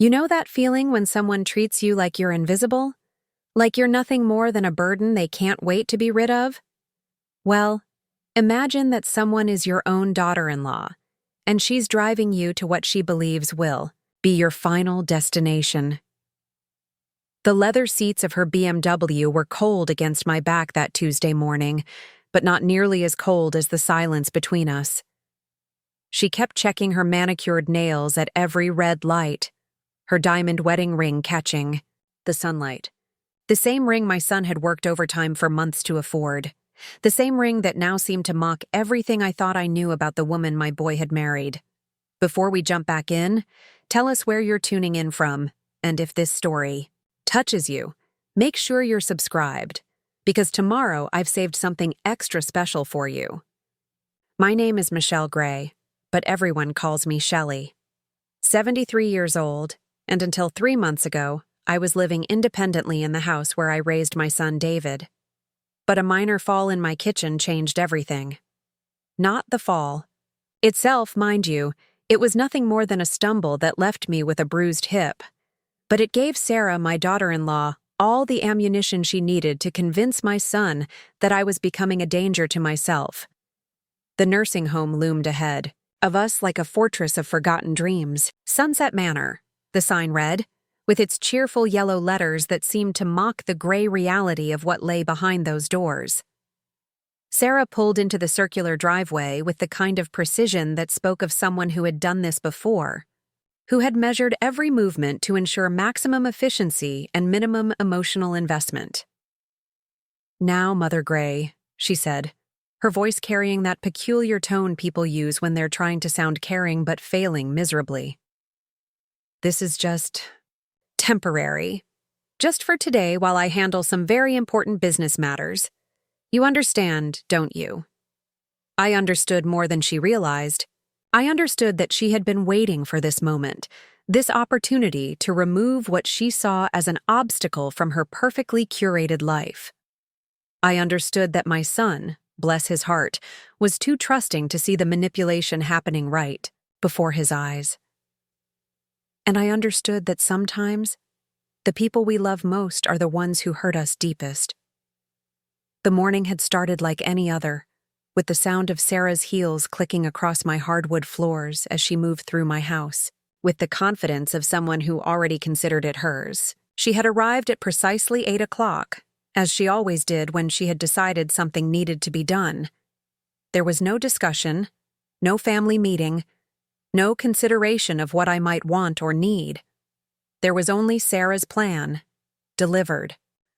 You know that feeling when someone treats you like you're invisible? Like you're nothing more than a burden they can't wait to be rid of? Well, imagine that someone is your own daughter-in-law, and she's driving you to what she believes will be your final destination. The leather seats of her BMW were cold against my back that Tuesday morning, but not nearly as cold as the silence between us. She kept checking her manicured nails at every red light, her diamond wedding ring catching the sunlight. The same ring my son had worked overtime for months to afford. The same ring that now seemed to mock everything I thought I knew about the woman my boy had married. Before we jump back in, tell us where you're tuning in from, and if this story touches you, make sure you're subscribed, because tomorrow I've saved something extra special for you. My name is Michelle Gray, but everyone calls me Shelley. 73 years old, and until 3 months ago, I was living independently in the house where I raised my son David. But a minor fall in my kitchen changed everything. Not the fall itself, mind you, it was nothing more than a stumble that left me with a bruised hip. But it gave Sarah, my daughter-in-law, all the ammunition she needed to convince my son that I was becoming a danger to myself. The nursing home loomed ahead of us like a fortress of forgotten dreams. Sunset Manor, the sign read, with its cheerful yellow letters that seemed to mock the gray reality of what lay behind those doors. Sarah pulled into the circular driveway with the kind of precision that spoke of someone who had done this before, who had measured every movement to ensure maximum efficiency and minimum emotional investment. "Now, Mother Gray," she said, her voice carrying that peculiar tone people use when they're trying to sound caring but failing miserably. "This is just temporary. Just for today while I handle some very important business matters. You understand, don't you?" I understood more than she realized. I understood that she had been waiting for this moment, this opportunity to remove what she saw as an obstacle from her perfectly curated life. I understood that my son, bless his heart, was too trusting to see the manipulation happening right before his eyes. And I understood that sometimes the people we love most are the ones who hurt us deepest. The morning had started like any other, with the sound of Sarah's heels clicking across my hardwood floors as she moved through my house. With the confidence of someone who already considered it hers, she had arrived at precisely 8 o'clock, as she always did when she had decided something needed to be done. There was no discussion, no family meeting, no consideration of what I might want or need. There was only Sarah's plan, delivered,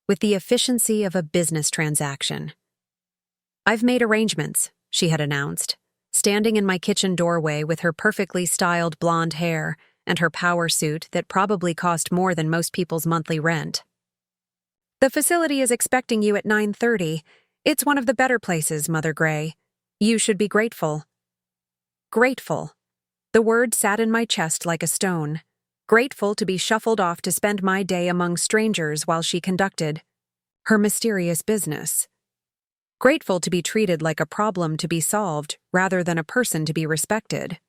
with the efficiency of a business transaction. "I've made arrangements," she had announced, standing in my kitchen doorway with her perfectly styled blonde hair and her power suit that probably cost more than most people's monthly rent. "The facility is expecting you at 9:30. It's one of the better places, Mother Gray. You should be grateful." Grateful. The word sat in my chest like a stone. Grateful to be shuffled off to spend my day among strangers while she conducted her mysterious business. Grateful to be treated like a problem to be solved rather than a person to be respected.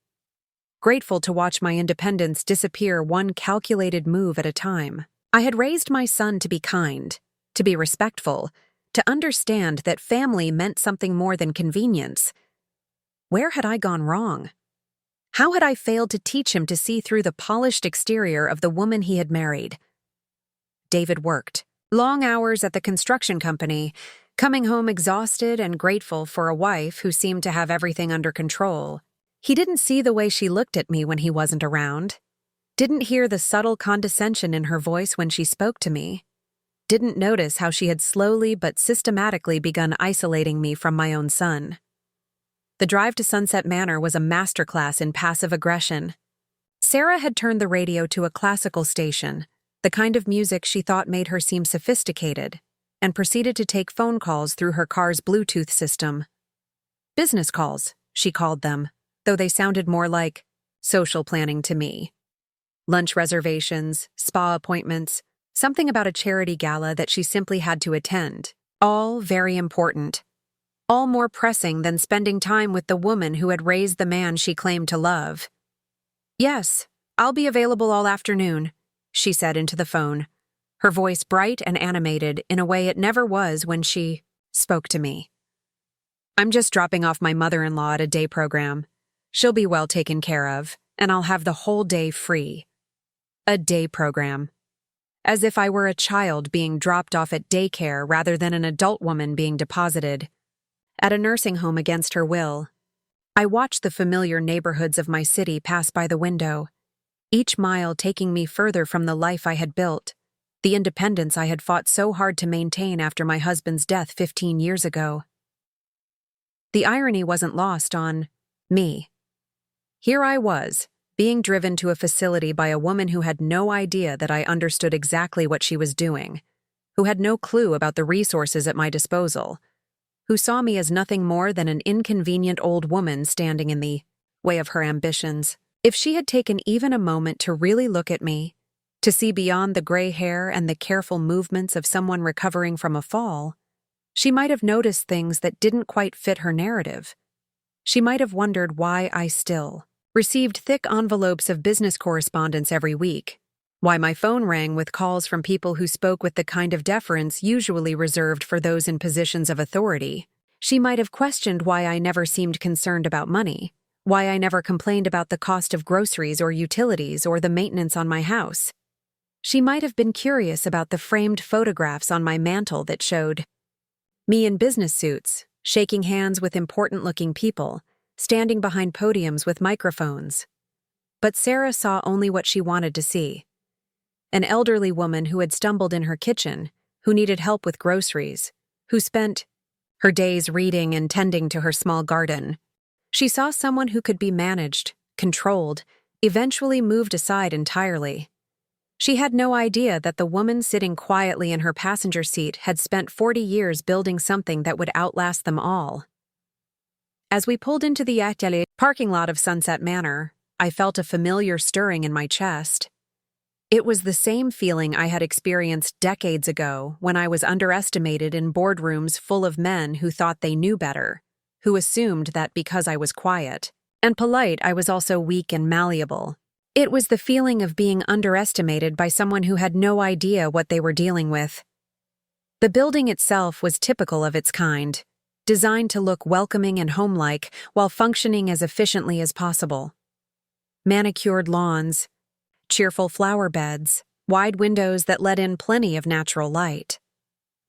Grateful to watch my independence disappear one calculated move at a time. I had raised my son to be kind, to be respectful, to understand that family meant something more than convenience. Where had I gone wrong? How had I failed to teach him to see through the polished exterior of the woman he had married? David worked long hours at the construction company, coming home exhausted and grateful for a wife who seemed to have everything under control. He didn't see the way she looked at me when he wasn't around, didn't hear the subtle condescension in her voice when she spoke to me, didn't notice how she had slowly but systematically begun isolating me from my own son. The drive to Sunset Manor was a masterclass in passive aggression. Sarah had turned the radio to a classical station, the kind of music she thought made her seem sophisticated, and proceeded to take phone calls through her car's Bluetooth system. Business calls, she called them, though they sounded more like social planning to me. Lunch reservations, spa appointments, something about a charity gala that she simply had to attend. All very important. All more pressing than spending time with the woman who had raised the man she claimed to love. Yes, I'll be available all afternoon, she said into the phone, her voice bright and animated in a way it never was when she spoke to me. I'm just dropping off my mother-in-law at a day program. She'll be well taken care of, and I'll have the whole day free. A day program. As if I were a child being dropped off at daycare rather than an adult woman being deposited at a nursing home against her will. I watched the familiar neighborhoods of my city pass by the window, each mile taking me further from the life I had built, the independence I had fought so hard to maintain after my husband's death 15 years ago. The irony wasn't lost on me. Here I was, being driven to a facility by a woman who had no idea that I understood exactly what she was doing, who had no clue about the resources at my disposal, who saw me as nothing more than an inconvenient old woman standing in the way of her ambitions. If she had taken even a moment to really look at me, to see beyond the gray hair and the careful movements of someone recovering from a fall, she might have noticed things that didn't quite fit her narrative. She might have wondered why I still received thick envelopes of business correspondence every week, why my phone rang with calls from people who spoke with the kind of deference usually reserved for those in positions of authority. She might have questioned why I never seemed concerned about money, why I never complained about the cost of groceries or utilities or the maintenance on my house. She might have been curious about the framed photographs on my mantel that showed me in business suits, shaking hands with important-looking people, standing behind podiums with microphones. But Sarah saw only what she wanted to see. An elderly woman who had stumbled in her kitchen, who needed help with groceries, who spent her days reading and tending to her small garden. She saw someone who could be managed, controlled, eventually moved aside entirely. She had no idea that the woman sitting quietly in her passenger seat had spent 40 years building something that would outlast them all. As we pulled into the atelier parking lot of Sunset Manor, I felt a familiar stirring in my chest. It was the same feeling I had experienced decades ago when I was underestimated in boardrooms full of men who thought they knew better, who assumed that because I was quiet and polite, I was also weak and malleable. It was the feeling of being underestimated by someone who had no idea what they were dealing with. The building itself was typical of its kind, designed to look welcoming and homelike while functioning as efficiently as possible. Manicured lawns, cheerful flower beds, wide windows that let in plenty of natural light.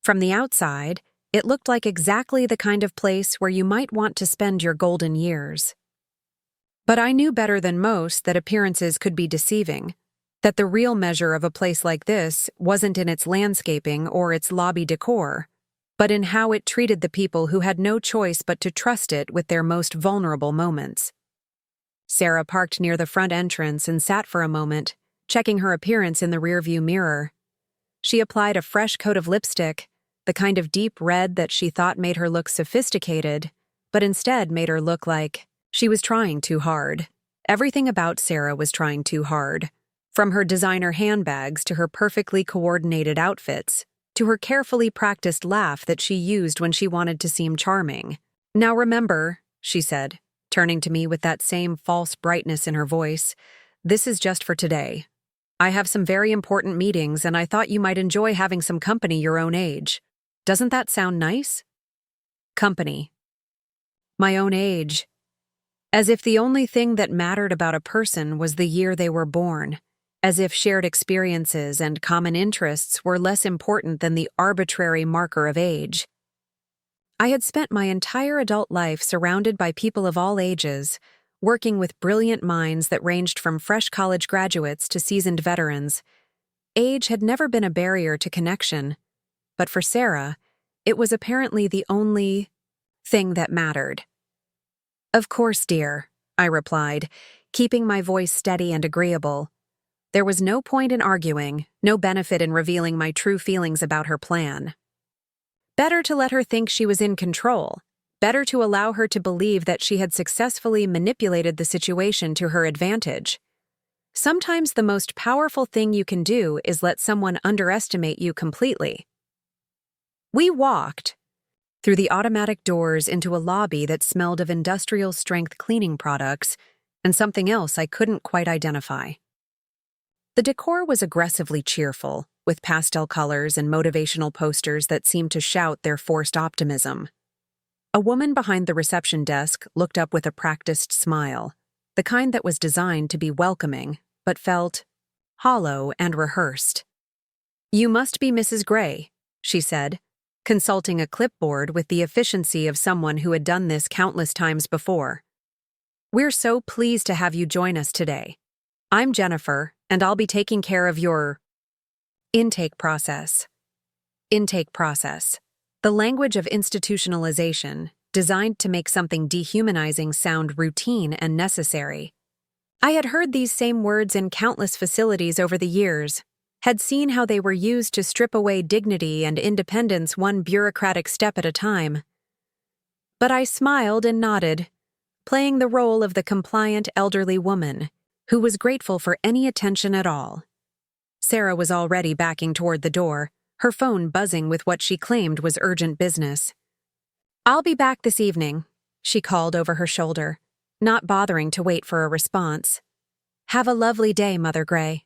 From the outside, it looked like exactly the kind of place where you might want to spend your golden years. But I knew better than most that appearances could be deceiving, that the real measure of a place like this wasn't in its landscaping or its lobby decor, but in how it treated the people who had no choice but to trust it with their most vulnerable moments. Sarah parked near the front entrance and sat for a moment, checking her appearance in the rearview mirror. She applied a fresh coat of lipstick, the kind of deep red that she thought made her look sophisticated, but instead made her look like she was trying too hard. Everything about Sarah was trying too hard, from her designer handbags to her perfectly coordinated outfits, to her carefully practiced laugh that she used when she wanted to seem charming. "Now remember," she said, turning to me with that same false brightness in her voice, "this is just for today. I have some very important meetings and I thought you might enjoy having some company your own age. Doesn't that sound nice?" Company. My own age. As if the only thing that mattered about a person was the year they were born, as if shared experiences and common interests were less important than the arbitrary marker of age. I had spent my entire adult life surrounded by people of all ages, working with brilliant minds that ranged from fresh college graduates to seasoned veterans. Age had never been a barrier to connection, but for Sarah, it was apparently the only thing that mattered. "Of course, dear," I replied, keeping my voice steady and agreeable. There was no point in arguing, no benefit in revealing my true feelings about her plan. Better to let her think she was in control, better to allow her to believe that she had successfully manipulated the situation to her advantage. Sometimes the most powerful thing you can do is let someone underestimate you completely. We walked through the automatic doors into a lobby that smelled of industrial-strength cleaning products and something else I couldn't quite identify. The decor was aggressively cheerful, with pastel colors and motivational posters that seemed to shout their forced optimism. A woman behind the reception desk looked up with a practiced smile, the kind that was designed to be welcoming, but felt hollow and rehearsed. "You must be Mrs. Gray," she said, consulting a clipboard with the efficiency of someone who had done this countless times before. "We're so pleased to have you join us today. I'm Jennifer, and I'll be taking care of your intake process." Intake process. The language of institutionalization, designed to make something dehumanizing sound routine and necessary. I had heard these same words in countless facilities over the years, had seen how they were used to strip away dignity and independence one bureaucratic step at a time. But I smiled and nodded, playing the role of the compliant elderly woman who was grateful for any attention at all. Sarah was already backing toward the door, her phone buzzing with what she claimed was urgent business. "I'll be back this evening," she called over her shoulder, not bothering to wait for a response. "Have a lovely day, Mother Gray."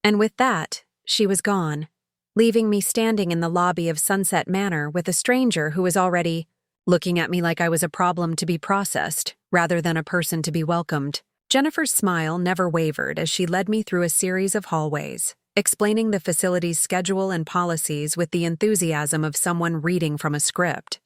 And with that, she was gone, leaving me standing in the lobby of Sunset Manor with a stranger who was already looking at me like I was a problem to be processed, rather than a person to be welcomed. Jennifer's smile never wavered as she led me through a series of hallways, explaining the facility's schedule and policies with the enthusiasm of someone reading from a script.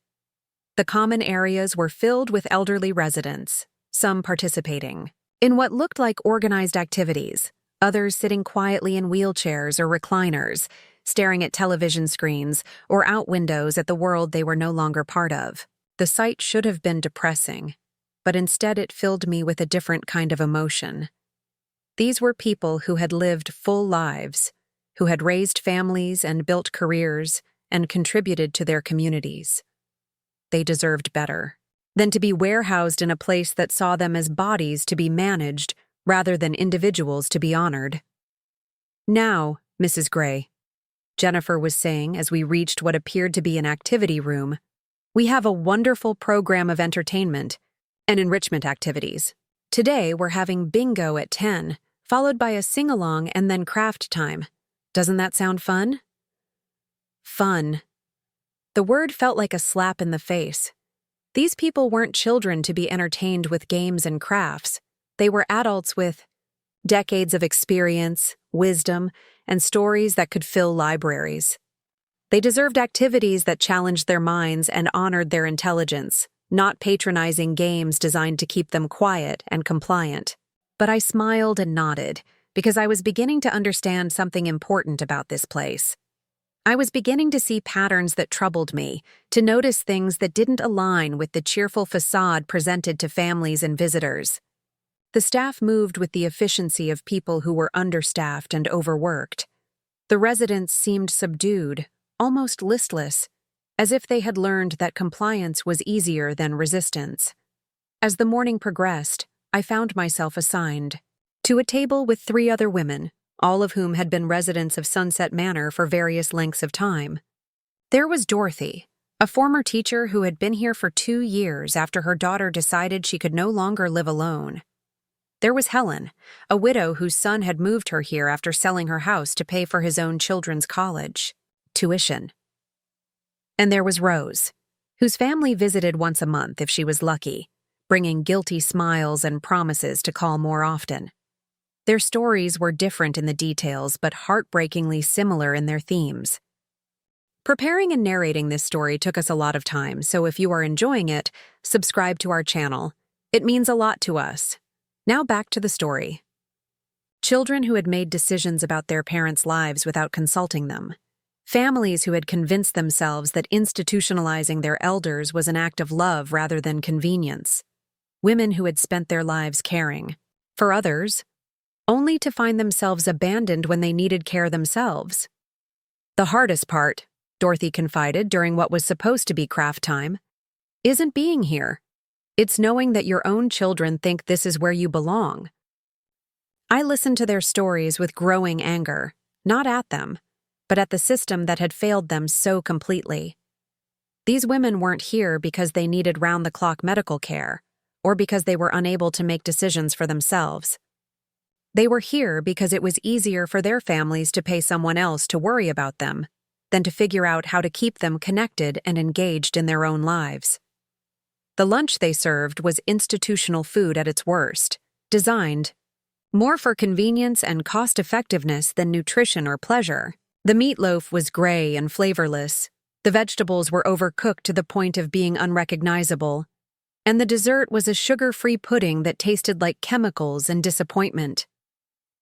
The common areas were filled with elderly residents, some participating in what looked like organized activities, others sitting quietly in wheelchairs or recliners, staring at television screens or out windows at the world they were no longer part of. The sight should have been depressing, but instead it filled me with a different kind of emotion. These were people who had lived full lives, who had raised families and built careers and contributed to their communities. They deserved better than to be warehoused in a place that saw them as bodies to be managed rather than individuals to be honored. "Now, Mrs. Gray," Jennifer was saying as we reached what appeared to be an activity room, "we have a wonderful program of entertainment and enrichment activities. Today we're having bingo at 10, followed by a sing-along and then craft time. Doesn't that sound fun?" Fun. The word felt like a slap in the face. These people weren't children to be entertained with games and crafts. They were adults with decades of experience, wisdom, and stories that could fill libraries. They deserved activities that challenged their minds and honored their intelligence, not patronizing games designed to keep them quiet and compliant. But I smiled and nodded, because I was beginning to understand something important about this place. I was beginning to see patterns that troubled me, to notice things that didn't align with the cheerful facade presented to families and visitors. The staff moved with the efficiency of people who were understaffed and overworked. The residents seemed subdued, almost listless, as if they had learned that compliance was easier than resistance. As the morning progressed, I found myself assigned to a table with 3 other women, all of whom had been residents of Sunset Manor for various lengths of time. There was Dorothy, a former teacher who had been here for 2 years after her daughter decided she could no longer live alone. There was Helen, a widow whose son had moved her here after selling her house to pay for his own children's college tuition. And there was Rose, whose family visited once a month if she was lucky, bringing guilty smiles and promises to call more often. Their stories were different in the details but heartbreakingly similar in their themes. Preparing and narrating this story took us a lot of time, so if you are enjoying it, subscribe to our channel. It means a lot to us. Now back to the story. Children who had made decisions about their parents' lives without consulting them. Families who had convinced themselves that institutionalizing their elders was an act of love rather than convenience. Women who had spent their lives caring for others, only to find themselves abandoned when they needed care themselves. "The hardest part," Dorothy confided during what was supposed to be craft time, "isn't being here. It's knowing that your own children think this is where you belong." I listened to their stories with growing anger, not at them, but at the system that had failed them so completely. These women weren't here because they needed round-the-clock medical care, or because they were unable to make decisions for themselves. They were here because it was easier for their families to pay someone else to worry about them than to figure out how to keep them connected and engaged in their own lives. The lunch they served was institutional food at its worst, designed more for convenience and cost-effectiveness than nutrition or pleasure. The meatloaf was gray and flavorless, the vegetables were overcooked to the point of being unrecognizable, and the dessert was a sugar-free pudding that tasted like chemicals and disappointment.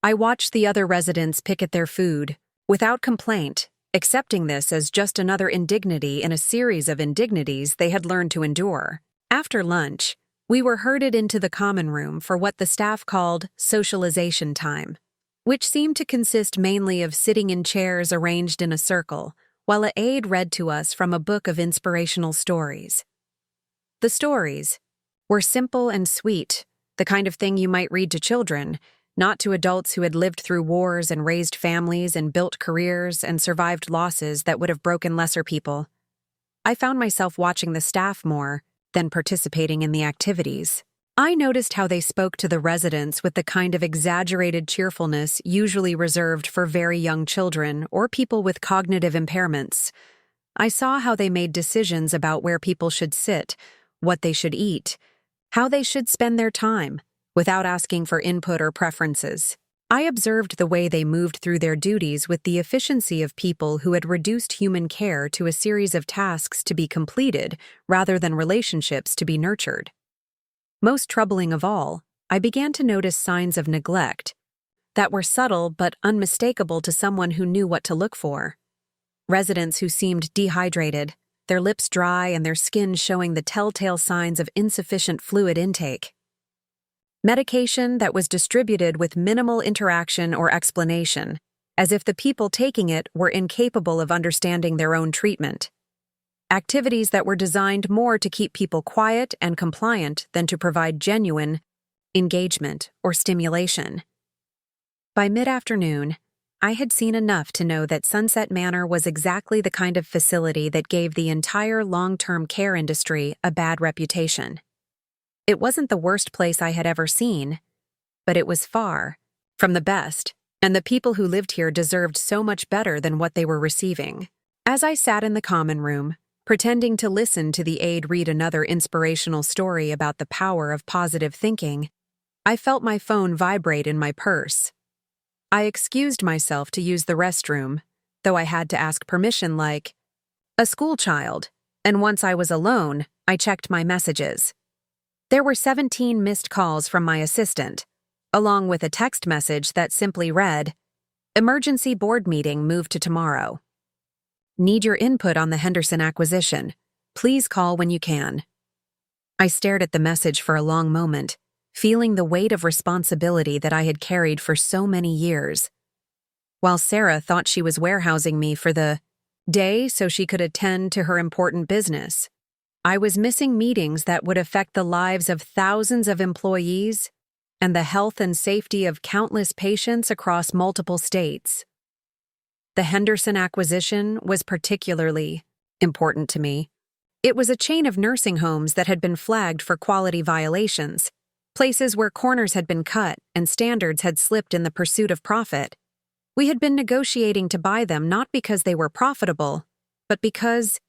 I watched the other residents pick at their food, without complaint, accepting this as just another indignity in a series of indignities they had learned to endure. After lunch, we were herded into the common room for what the staff called socialization time, which seemed to consist mainly of sitting in chairs arranged in a circle, while an aide read to us from a book of inspirational stories. The stories were simple and sweet, the kind of thing you might read to children, not to adults who had lived through wars and raised families and built careers and survived losses that would have broken lesser people. I found myself watching the staff more than participating in the activities. I noticed how they spoke to the residents with the kind of exaggerated cheerfulness usually reserved for very young children or people with cognitive impairments. I saw how they made decisions about where people should sit, what they should eat, how they should spend their time, without asking for input or preferences. I observed the way they moved through their duties with the efficiency of people who had reduced human care to a series of tasks to be completed rather than relationships to be nurtured. Most troubling of all, I began to notice signs of neglect that were subtle but unmistakable to someone who knew what to look for. Residents who seemed dehydrated, their lips dry and their skin showing the telltale signs of insufficient fluid intake. Medication that was distributed with minimal interaction or explanation, as if the people taking it were incapable of understanding their own treatment. Activities that were designed more to keep people quiet and compliant than to provide genuine engagement or stimulation. By mid-afternoon, I had seen enough to know that Sunset Manor was exactly the kind of facility that gave the entire long-term care industry a bad reputation. It wasn't the worst place I had ever seen, but it was far from the best, and the people who lived here deserved so much better than what they were receiving. As I sat in the common room, pretending to listen to the aide read another inspirational story about the power of positive thinking, I felt my phone vibrate in my purse. I excused myself to use the restroom, though I had to ask permission like a schoolchild, and once I was alone, I checked my messages. There were 17 missed calls from my assistant, along with a text message that simply read, "Emergency board meeting moved to tomorrow. Need your input on the Henderson acquisition. Please call when you can." I stared at the message for a long moment, feeling the weight of responsibility that I had carried for so many years. While Sarah thought she was warehousing me for the day so she could attend to her important business, I was missing meetings that would affect the lives of thousands of employees and the health and safety of countless patients across multiple states. The Henderson acquisition was particularly important to me. It was a chain of nursing homes that had been flagged for quality violations, places where corners had been cut and standards had slipped in the pursuit of profit. We had been negotiating to buy them not because they were profitable, but because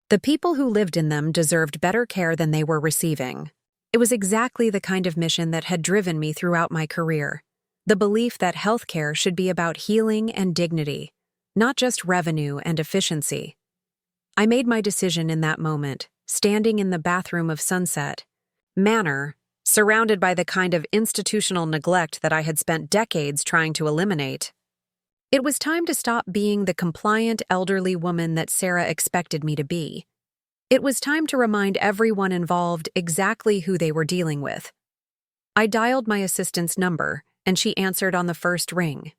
the people who lived in them deserved better care than they were receiving. It was exactly the kind of mission that had driven me throughout my career, the belief that healthcare should be about healing and dignity, not just revenue and efficiency. I made my decision in that moment, standing in the bathroom of Sunset Manor, surrounded by the kind of institutional neglect that I had spent decades trying to eliminate. It was time to stop being the compliant elderly woman that Sarah expected me to be. It was time to remind everyone involved exactly who they were dealing with. I dialed my assistant's number, and she answered on the first ring.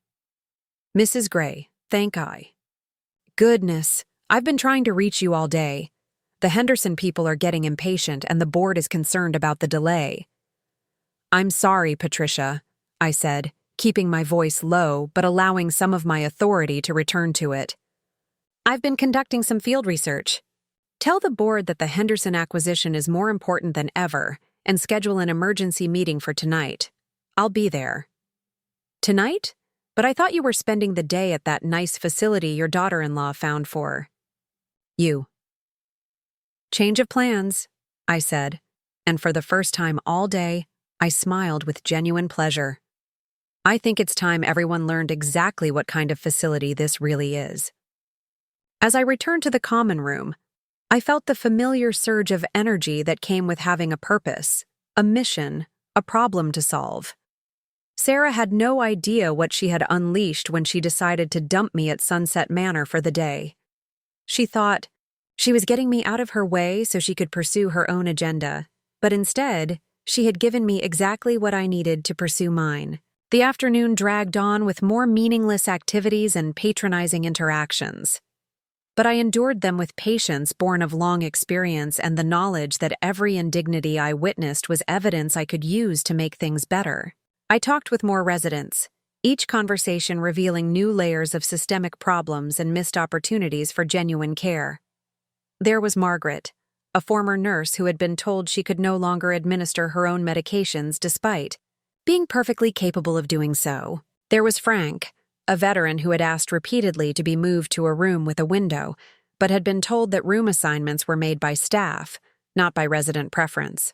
"Mrs. Gray, thank I." "Goodness, I've been trying to reach you all day. The Henderson people are getting impatient and the board is concerned about the delay." "I'm sorry, Patricia," I said, keeping my voice low but allowing some of my authority to return to it. "I've been conducting some field research. Tell the board that the Henderson acquisition is more important than ever and schedule an emergency meeting for tonight. I'll be there." Tonight? But I thought you were spending the day at that nice facility your daughter-in-law found for you. Change of plans, I said, and for the first time all day, I smiled with genuine pleasure. I think it's time everyone learned exactly what kind of facility this really is. As I returned to the common room, I felt the familiar surge of energy that came with having a purpose, a mission, a problem to solve. Sarah had no idea what she had unleashed when she decided to dump me at Sunset Manor for the day. She thought she was getting me out of her way so she could pursue her own agenda, but instead, she had given me exactly what I needed to pursue mine. The afternoon dragged on with more meaningless activities and patronizing interactions. But I endured them with patience born of long experience and the knowledge that every indignity I witnessed was evidence I could use to make things better. I talked with more residents, each conversation revealing new layers of systemic problems and missed opportunities for genuine care. There was Margaret, a former nurse who had been told she could no longer administer her own medications despite being perfectly capable of doing so. There was Frank, a veteran who had asked repeatedly to be moved to a room with a window, but had been told that room assignments were made by staff, not by resident preference.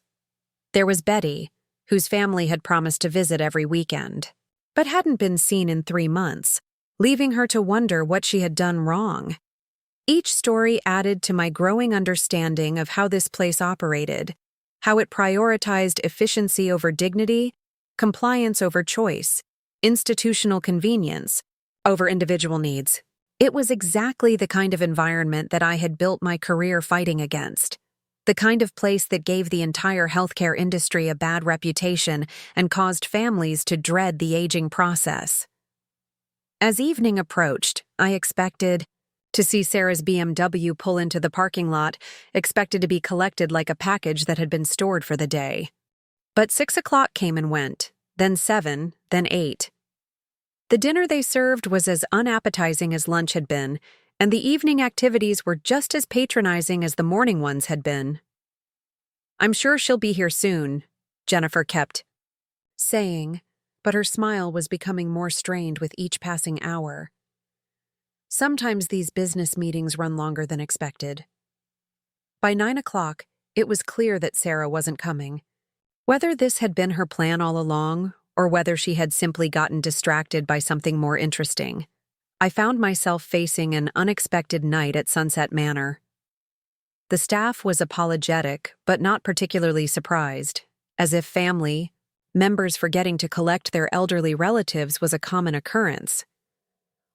There was Betty, whose family had promised to visit every weekend, but hadn't been seen in 3 months, leaving her to wonder what she had done wrong. Each story added to my growing understanding of how this place operated, how it prioritized efficiency over dignity, compliance over choice, institutional convenience over individual needs. It was exactly the kind of environment that I had built my career fighting against, the kind of place that gave the entire healthcare industry a bad reputation and caused families to dread the aging process. As evening approached, I expected to see Sarah's BMW pull into the parking lot, expected to be collected like a package that had been stored for the day. But 6 o'clock came and went, then 7, then 8. The dinner they served was as unappetizing as lunch had been, and the evening activities were just as patronizing as the morning ones had been. "I'm sure she'll be here soon," Jennifer kept saying, but her smile was becoming more strained with each passing hour. Sometimes these business meetings run longer than expected. By 9 o'clock, it was clear that Sarah wasn't coming. Whether this had been her plan all along, or whether she had simply gotten distracted by something more interesting, I found myself facing an unexpected night at Sunset Manor. The staff was apologetic, but not particularly surprised, as if family, members forgetting to collect their elderly relatives was a common occurrence.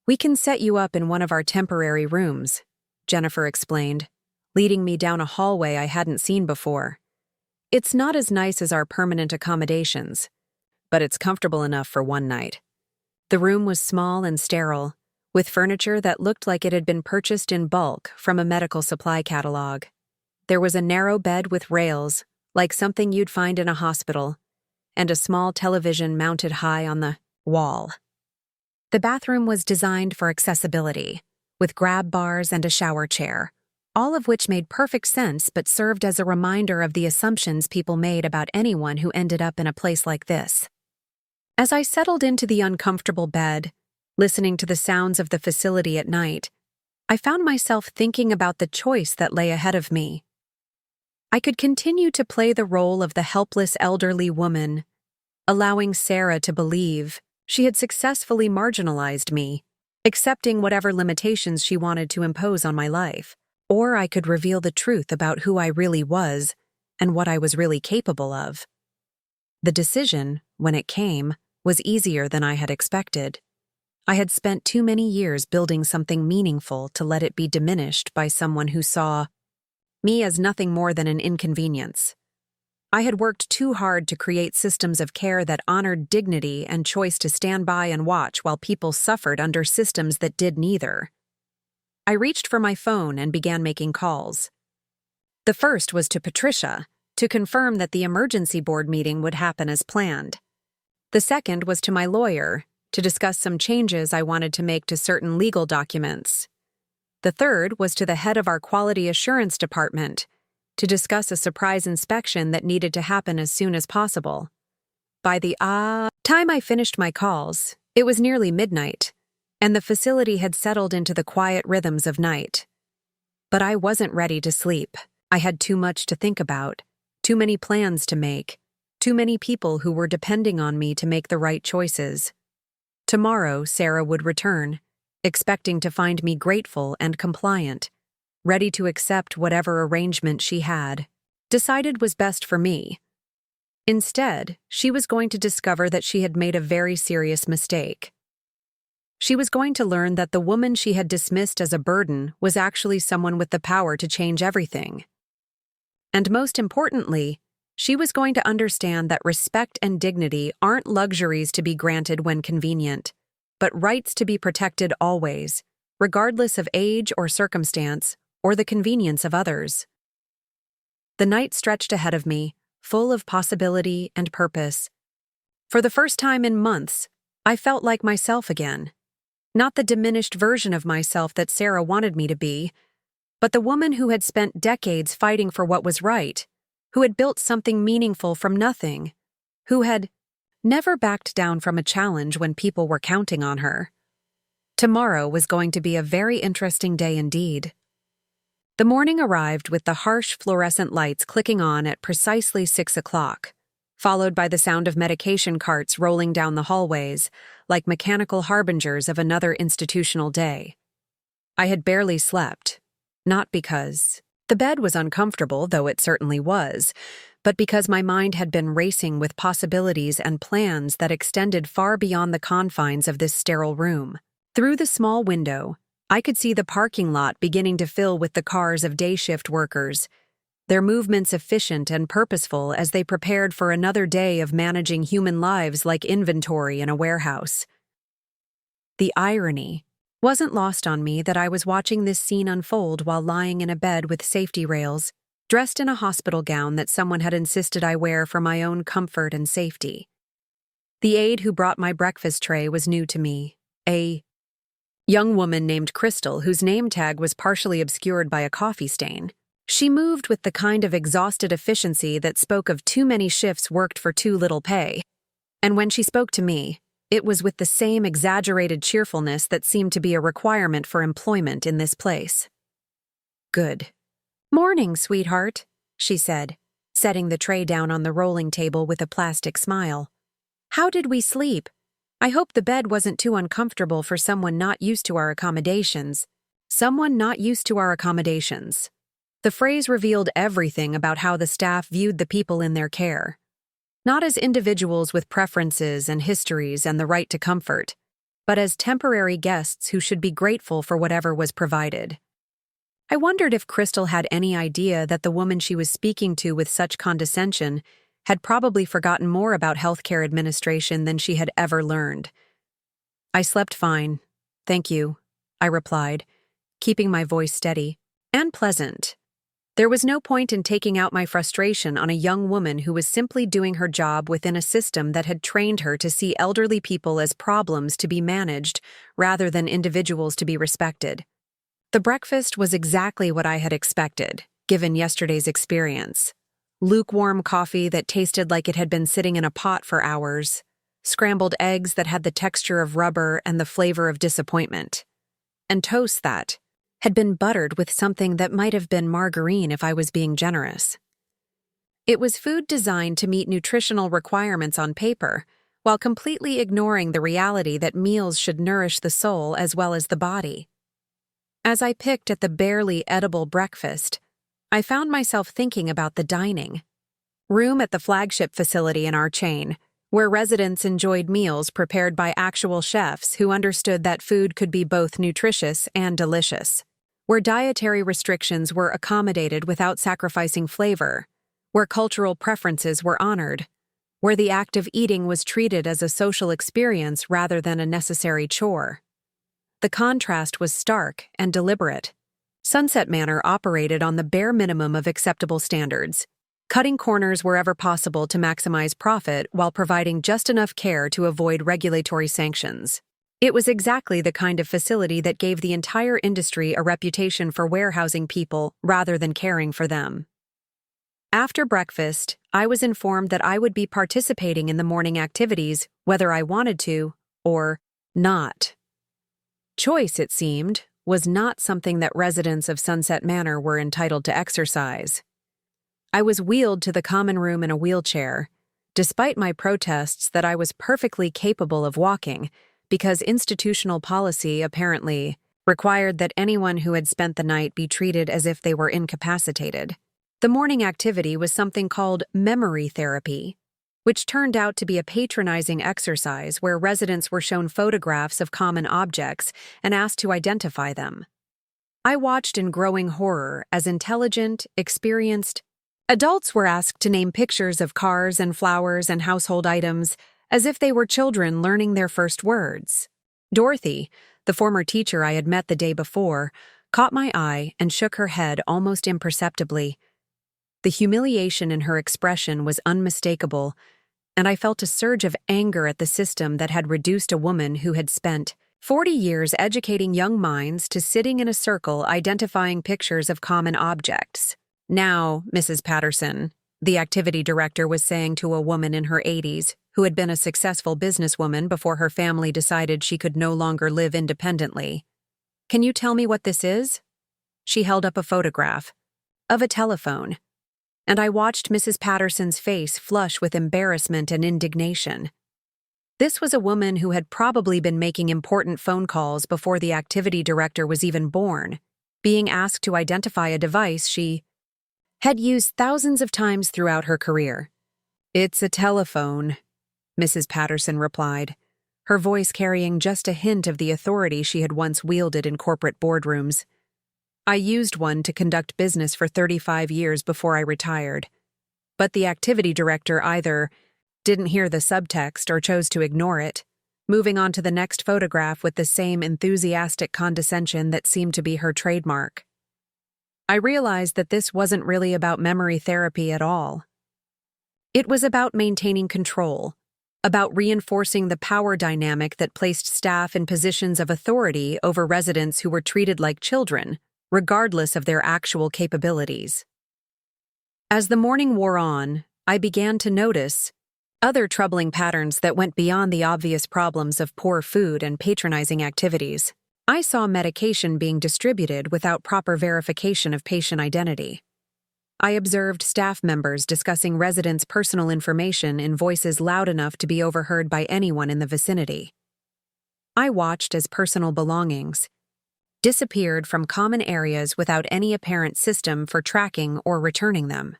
"We can set you up in one of our temporary rooms," Jennifer explained, leading me down a hallway I hadn't seen before. "It's not as nice as our permanent accommodations, but it's comfortable enough for one night." The room was small and sterile, with furniture that looked like it had been purchased in bulk from a medical supply catalog. There was a narrow bed with rails, like something you'd find in a hospital, and a small television mounted high on the wall. The bathroom was designed for accessibility, with grab bars and a shower chair, all of which made perfect sense but served as a reminder of the assumptions people made about anyone who ended up in a place like this. As I settled into the uncomfortable bed, listening to the sounds of the facility at night, I found myself thinking about the choice that lay ahead of me. I could continue to play the role of the helpless elderly woman, allowing Sarah to believe she had successfully marginalized me, accepting whatever limitations she wanted to impose on my life, or I could reveal the truth about who I really was and what I was really capable of. The decision, when it came, was easier than I had expected. I had spent too many years building something meaningful to let it be diminished by someone who saw me as nothing more than an inconvenience. I had worked too hard to create systems of care that honored dignity and choice to stand by and watch while people suffered under systems that did neither. I reached for my phone and began making calls. The first was to Patricia, to confirm that the emergency board meeting would happen as planned. The second was to my lawyer, to discuss some changes I wanted to make to certain legal documents. The third was to the head of our quality assurance department, to discuss a surprise inspection that needed to happen as soon as possible. By the time I finished my calls, It was nearly midnight, and the facility had settled into the quiet rhythms of night. But I wasn't ready to sleep. I had too much to think about, too many plans to make, too many people who were depending on me to make the right choices. Tomorrow, Sarah would return, expecting to find me grateful and compliant, ready to accept whatever arrangement she had decided was best for me. Instead, she was going to discover that she had made a very serious mistake. She was going to learn that the woman she had dismissed as a burden was actually someone with the power to change everything. And most importantly, she was going to understand that respect and dignity aren't luxuries to be granted when convenient, but rights to be protected always, regardless of age or circumstance or the convenience of others. The night stretched ahead of me, full of possibility and purpose. For the first time in months, I felt like myself again. Not the diminished version of myself that Sarah wanted me to be, but the woman who had spent decades fighting for what was right, who had built something meaningful from nothing, who had never backed down from a challenge when people were counting on her. Tomorrow was going to be a very interesting day indeed. The morning arrived with the harsh fluorescent lights clicking on at precisely 6 o'clock, followed by the sound of medication carts rolling down the hallways, like mechanical harbingers of another institutional day. I had barely slept, not because the bed was uncomfortable, though it certainly was, but because my mind had been racing with possibilities and plans that extended far beyond the confines of this sterile room. Through the small window, I could see the parking lot beginning to fill with the cars of day shift workers, their movements efficient and purposeful as they prepared for another day of managing human lives like inventory in a warehouse. The irony wasn't lost on me that I was watching this scene unfold while lying in a bed with safety rails, dressed in a hospital gown that someone had insisted I wear for my own comfort and safety. The aide who brought my breakfast tray was new to me, a young woman named Crystal, whose name tag was partially obscured by a coffee stain. She moved with the kind of exhausted efficiency that spoke of too many shifts worked for too little pay. And when she spoke to me, it was with the same exaggerated cheerfulness that seemed to be a requirement for employment in this place. "Good morning, sweetheart," she said, setting the tray down on the rolling table with a plastic smile. "How did we sleep? I hope the bed wasn't too uncomfortable for someone not used to our accommodations." Someone not used to our accommodations. The phrase revealed everything about how the staff viewed the people in their care. Not as individuals with preferences and histories and the right to comfort, but as temporary guests who should be grateful for whatever was provided. I wondered if Crystal had any idea that the woman she was speaking to with such condescension had probably forgotten more about healthcare administration than she had ever learned. "I slept fine, thank you," I replied, keeping my voice steady and pleasant. There was no point in taking out my frustration on a young woman who was simply doing her job within a system that had trained her to see elderly people as problems to be managed rather than individuals to be respected. The breakfast was exactly what I had expected, given yesterday's experience. Lukewarm coffee that tasted like it had been sitting in a pot for hours, scrambled eggs that had the texture of rubber and the flavor of disappointment, and toast that had been buttered with something that might have been margarine if I was being generous. It was food designed to meet nutritional requirements on paper, while completely ignoring the reality that meals should nourish the soul as well as the body. As I picked at the barely edible breakfast, I found myself thinking about the dining room at the flagship facility in our chain, where residents enjoyed meals prepared by actual chefs who understood that food could be both nutritious and delicious, where dietary restrictions were accommodated without sacrificing flavor, where cultural preferences were honored, where the act of eating was treated as a social experience rather than a necessary chore. The contrast was stark and deliberate. Sunset Manor operated on the bare minimum of acceptable standards, cutting corners wherever possible to maximize profit while providing just enough care to avoid regulatory sanctions. It was exactly the kind of facility that gave the entire industry a reputation for warehousing people rather than caring for them. After breakfast, I was informed that I would be participating in the morning activities whether I wanted to or not. Choice, it seemed, was not something that residents of Sunset Manor were entitled to exercise. I was wheeled to the common room in a wheelchair, despite my protests that I was perfectly capable of walking, because institutional policy apparently required that anyone who had spent the night be treated as if they were incapacitated. The morning activity was something called memory therapy, which turned out to be a patronizing exercise where residents were shown photographs of common objects and asked to identify them. I watched in growing horror as intelligent, experienced adults were asked to name pictures of cars and flowers and household items as if they were children learning their first words. Dorothy, the former teacher I had met the day before, caught my eye and shook her head almost imperceptibly. The humiliation in her expression was unmistakable, and I felt a surge of anger at the system that had reduced a woman who had spent 40 years educating young minds to sitting in a circle identifying pictures of common objects. "Now, Mrs. Patterson," the activity director was saying to a woman in her 80s who had been a successful businesswoman before her family decided she could no longer live independently. "Can you tell me what this is?" She held up a photograph of a telephone, and I watched Mrs. Patterson's face flush with embarrassment and indignation. This was a woman who had probably been making important phone calls before the activity director was even born, being asked to identify a device she had used thousands of times throughout her career. "It's a telephone," Mrs. Patterson replied, her voice carrying just a hint of the authority she had once wielded in corporate boardrooms. "I used one to conduct business for 35 years before I retired. But the activity director either didn't hear the subtext or chose to ignore it, moving on to the next photograph with the same enthusiastic condescension that seemed to be her trademark. I realized that this wasn't really about memory therapy at all. It was about maintaining control, about reinforcing the power dynamic that placed staff in positions of authority over residents who were treated like children, regardless of their actual capabilities. As the morning wore on, I began to notice other troubling patterns that went beyond the obvious problems of poor food and patronizing activities. I saw medication being distributed without proper verification of patient identity. I observed staff members discussing residents' personal information in voices loud enough to be overheard by anyone in the vicinity. I watched as personal belongings disappeared from common areas without any apparent system for tracking or returning them.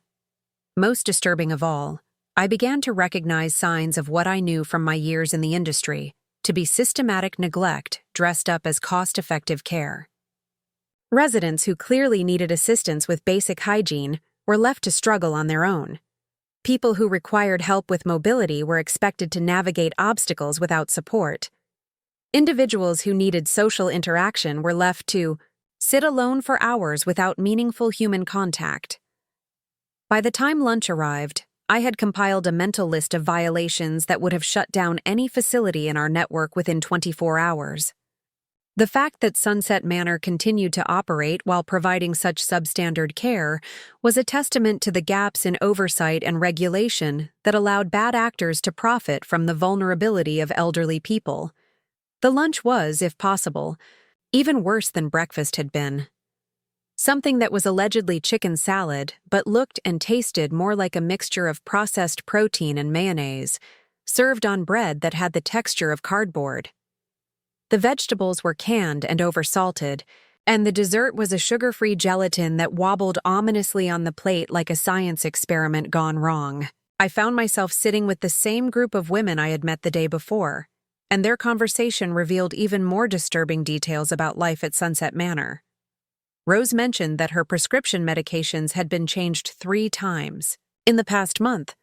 Most disturbing of all, I began to recognize signs of what I knew from my years in the industry to be systematic neglect dressed up as cost-effective care. Residents who clearly needed assistance with basic hygiene were left to struggle on their own. People who required help with mobility were expected to navigate obstacles without support. Individuals who needed social interaction were left to sit alone for hours without meaningful human contact. By the time lunch arrived, I had compiled a mental list of violations that would have shut down any facility in our network within 24 hours. The fact that Sunset Manor continued to operate while providing such substandard care was a testament to the gaps in oversight and regulation that allowed bad actors to profit from the vulnerability of elderly people. The lunch was, if possible, even worse than breakfast had been. Something that was allegedly chicken salad, but looked and tasted more like a mixture of processed protein and mayonnaise, served on bread that had the texture of cardboard. The vegetables were canned and oversalted, and the dessert was a sugar-free gelatin that wobbled ominously on the plate like a science experiment gone wrong. I found myself sitting with the same group of women I had met the day before, and their conversation revealed even more disturbing details about life at Sunset Manor. Rose mentioned that her prescription medications had been changed 3 times in the past month,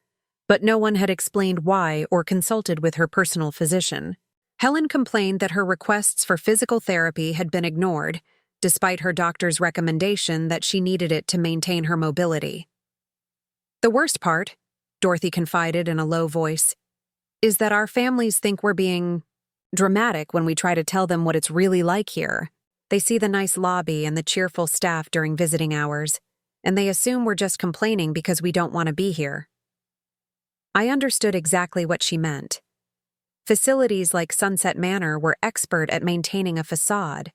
but no one had explained why or consulted with her personal physician. Helen complained that her requests for physical therapy had been ignored, despite her doctor's recommendation that she needed it to maintain her mobility. "The worst part," Dorothy confided in a low voice, "is that our families think we're being dramatic when we try to tell them what it's really like here. They see the nice lobby and the cheerful staff during visiting hours, and they assume we're just complaining because we don't want to be here." I understood exactly what she meant. Facilities like Sunset Manor were expert at maintaining a facade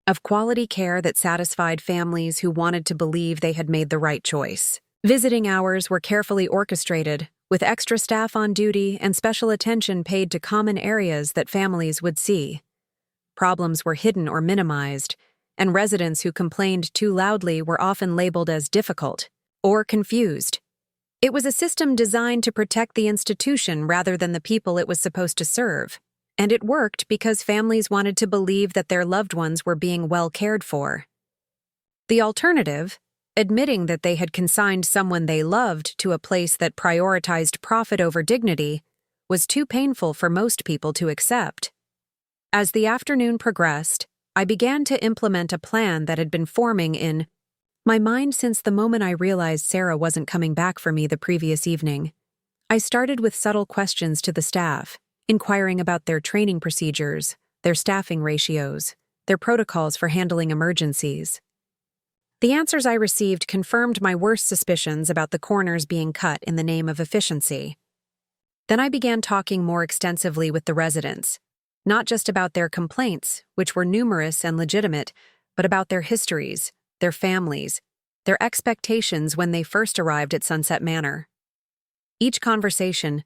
of quality care that satisfied families who wanted to believe they had made the right choice. Visiting hours were carefully orchestrated, with extra staff on duty and special attention paid to common areas that families would see. Problems were hidden or minimized, and residents who complained too loudly were often labeled as difficult or confused. It was a system designed to protect the institution rather than the people it was supposed to serve, and it worked because families wanted to believe that their loved ones were being well cared for. The alternative, admitting that they had consigned someone they loved to a place that prioritized profit over dignity, was too painful for most people to accept. As the afternoon progressed, I began to implement a plan that had been forming in my mind since the moment I realized Sarah wasn't coming back for me the previous evening. I started with subtle questions to the staff, inquiring about their training procedures, their staffing ratios, their protocols for handling emergencies. The answers I received confirmed my worst suspicions about the corners being cut in the name of efficiency. Then I began talking more extensively with the residents, not just about their complaints, which were numerous and legitimate, but about their histories, their families, their expectations when they first arrived at Sunset Manor. Each conversation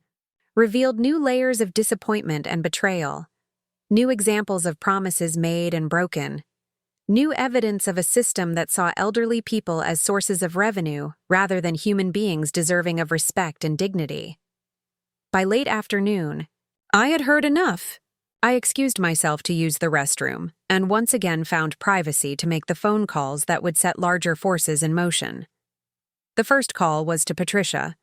revealed new layers of disappointment and betrayal, new examples of promises made and broken, new evidence of a system that saw elderly people as sources of revenue rather than human beings deserving of respect and dignity. By late afternoon, I had heard enough. I excused myself to use the restroom and once again found privacy to make the phone calls that would set larger forces in motion. The first call was to Patricia,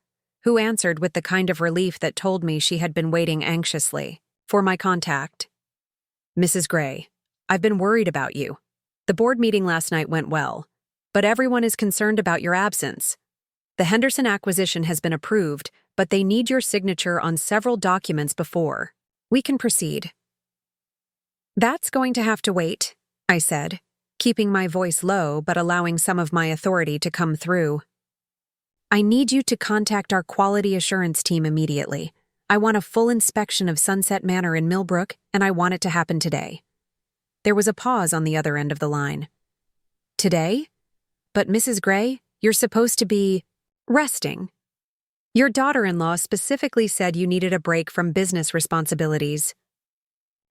who answered with the kind of relief that told me she had been waiting anxiously for my contact. "Mrs. Gray, I've been worried about you. The board meeting last night went well, but everyone is concerned about your absence. The Henderson acquisition has been approved, but they need your signature on several documents before we can proceed." "That's going to have to wait," I said, keeping my voice low but allowing some of my authority to come through. "I need you to contact our quality assurance team immediately. I want a full inspection of Sunset Manor in Millbrook, and I want it to happen today." There was a pause on the other end of the line. "Today? But Mrs. Gray, you're supposed to be resting. Your daughter-in-law specifically said you needed a break from business responsibilities."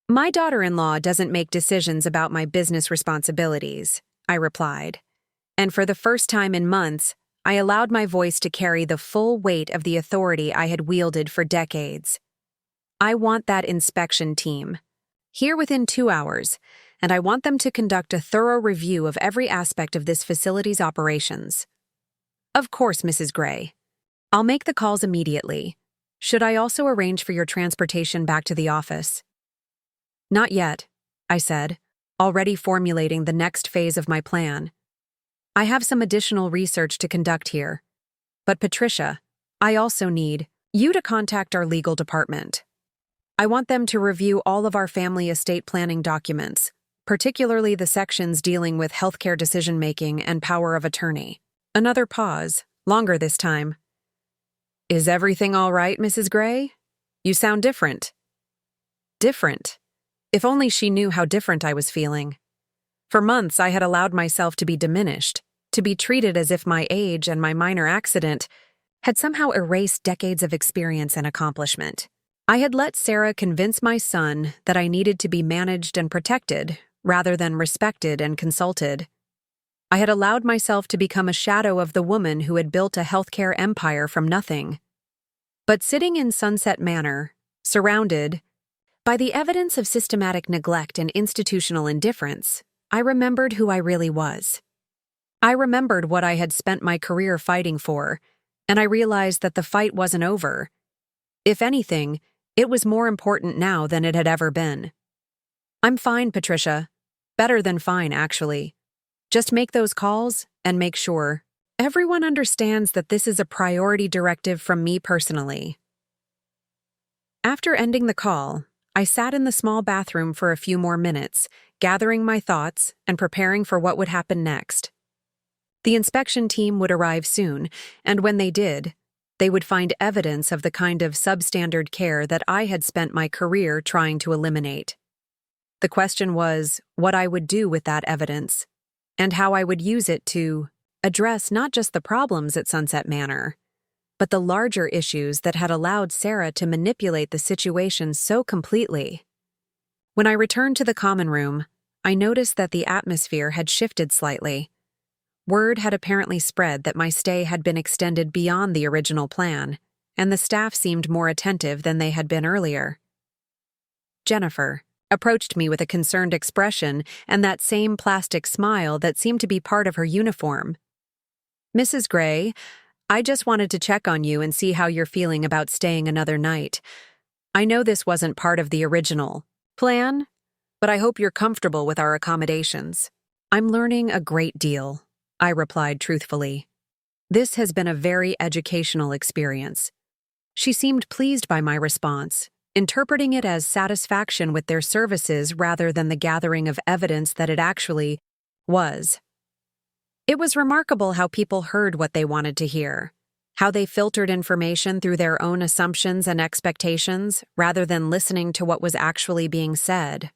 "My daughter-in-law doesn't make decisions about my business responsibilities," I replied. And for the first time in months, I allowed my voice to carry the full weight of the authority I had wielded for decades. "I want that inspection team here within 2 hours, and I want them to conduct a thorough review of every aspect of this facility's operations." "Of course, Mrs. Gray. I'll make the calls immediately. Should I also arrange for your transportation back to the office?" "Not yet," I said, already formulating the next phase of my plan. "I have some additional research to conduct here. But Patricia, I also need you to contact our legal department. I want them to review all of our family estate planning documents, particularly the sections dealing with healthcare decision-making and power of attorney." Another pause, longer this time. "Is everything all right, Mrs. Gray? You sound different." Different. If only she knew how different I was feeling. For months, I had allowed myself to be diminished, to be treated as if my age and my minor accident had somehow erased decades of experience and accomplishment. I had let Sarah convince my son that I needed to be managed and protected, rather than respected and consulted. I had allowed myself to become a shadow of the woman who had built a healthcare empire from nothing. But sitting in Sunset Manor, surrounded by the evidence of systematic neglect and institutional indifference, I remembered who I really was. I remembered what I had spent my career fighting for, and I realized that the fight wasn't over. If anything, it was more important now than it had ever been. "I'm fine, Patricia. Better than fine, actually. Just make those calls and make sure everyone understands that this is a priority directive from me personally." After ending the call, I sat in the small bathroom for a few more minutes, gathering my thoughts and preparing for what would happen next. The inspection team would arrive soon, and when they did, they would find evidence of the kind of substandard care that I had spent my career trying to eliminate. The question was what I would do with that evidence, and how I would use it to address not just the problems at Sunset Manor, but the larger issues that had allowed Sarah to manipulate the situation so completely. When I returned to the common room, I noticed that the atmosphere had shifted slightly. Word had apparently spread that my stay had been extended beyond the original plan, and the staff seemed more attentive than they had been earlier. Jennifer approached me with a concerned expression and that same plastic smile that seemed to be part of her uniform. "Mrs. Gray, I just wanted to check on you and see how you're feeling about staying another night. I know this wasn't part of the original plan, but I hope you're comfortable with our accommodations." "I'm learning a great deal," I replied truthfully. "This has been a very educational experience." She seemed pleased by my response, interpreting it as satisfaction with their services rather than the gathering of evidence that it actually was. It was remarkable how people heard what they wanted to hear, how they filtered information through their own assumptions and expectations rather than listening to what was actually being said.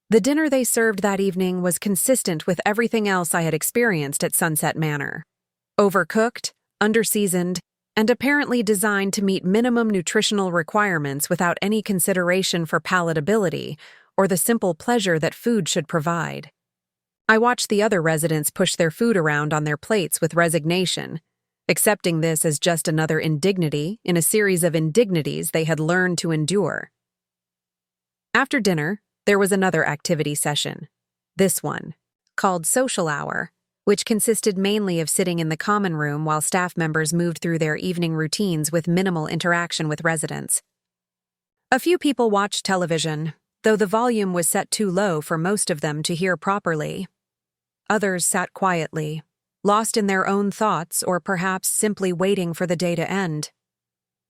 The dinner they served that evening was consistent with everything else I had experienced at Sunset Manor. Overcooked, underseasoned, and apparently designed to meet minimum nutritional requirements without any consideration for palatability or the simple pleasure that food should provide. I watched the other residents push their food around on their plates with resignation, accepting this as just another indignity in a series of indignities they had learned to endure. After dinner, there was another activity session, this one, called Social Hour, which consisted mainly of sitting in the common room while staff members moved through their evening routines with minimal interaction with residents. A few people watched television, though the volume was set too low for most of them to hear properly. Others sat quietly, lost in their own thoughts or perhaps simply waiting for the day to end.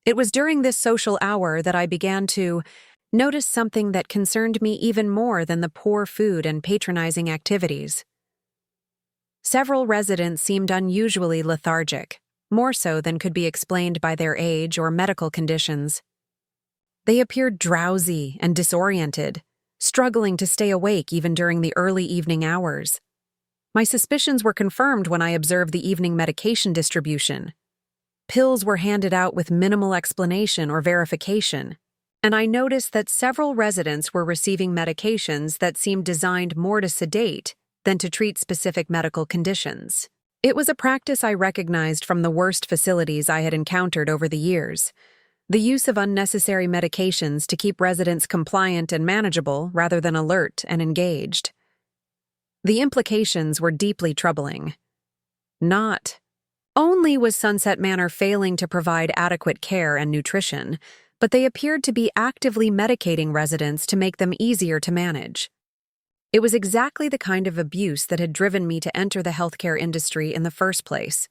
It was during this social hour that I began to notice something that concerned me even more than the poor food and patronizing activities. Several residents seemed unusually lethargic, more so than could be explained by their age or medical conditions. They appeared drowsy and disoriented, struggling to stay awake even during the early evening hours. My suspicions were confirmed when I observed the evening medication distribution. Pills were handed out with minimal explanation or verification, and I noticed that several residents were receiving medications that seemed designed more to sedate than to treat specific medical conditions. It was a practice I recognized from the worst facilities I had encountered over the years, the use of unnecessary medications to keep residents compliant and manageable rather than alert and engaged. The implications were deeply troubling. Not only was Sunset Manor failing to provide adequate care and nutrition, but they appeared to be actively medicating residents to make them easier to manage. It was exactly the kind of abuse that had driven me to enter the healthcare industry in the first place,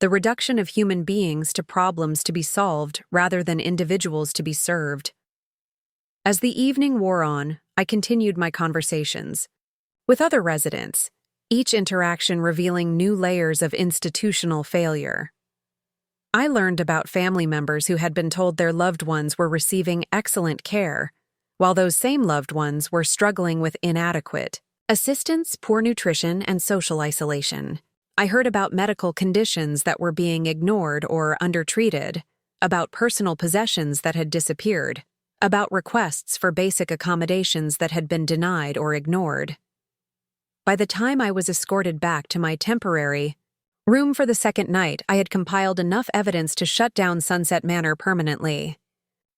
the reduction of human beings to problems to be solved rather than individuals to be served. As the evening wore on, I continued my conversations with other residents, each interaction revealing new layers of institutional failure. I learned about family members who had been told their loved ones were receiving excellent care, while those same loved ones were struggling with inadequate assistance, poor nutrition, and social isolation. I heard about medical conditions that were being ignored or undertreated, about personal possessions that had disappeared, about requests for basic accommodations that had been denied or ignored. By the time I was escorted back to my temporary room for the second night, I had compiled enough evidence to shut down Sunset Manor permanently.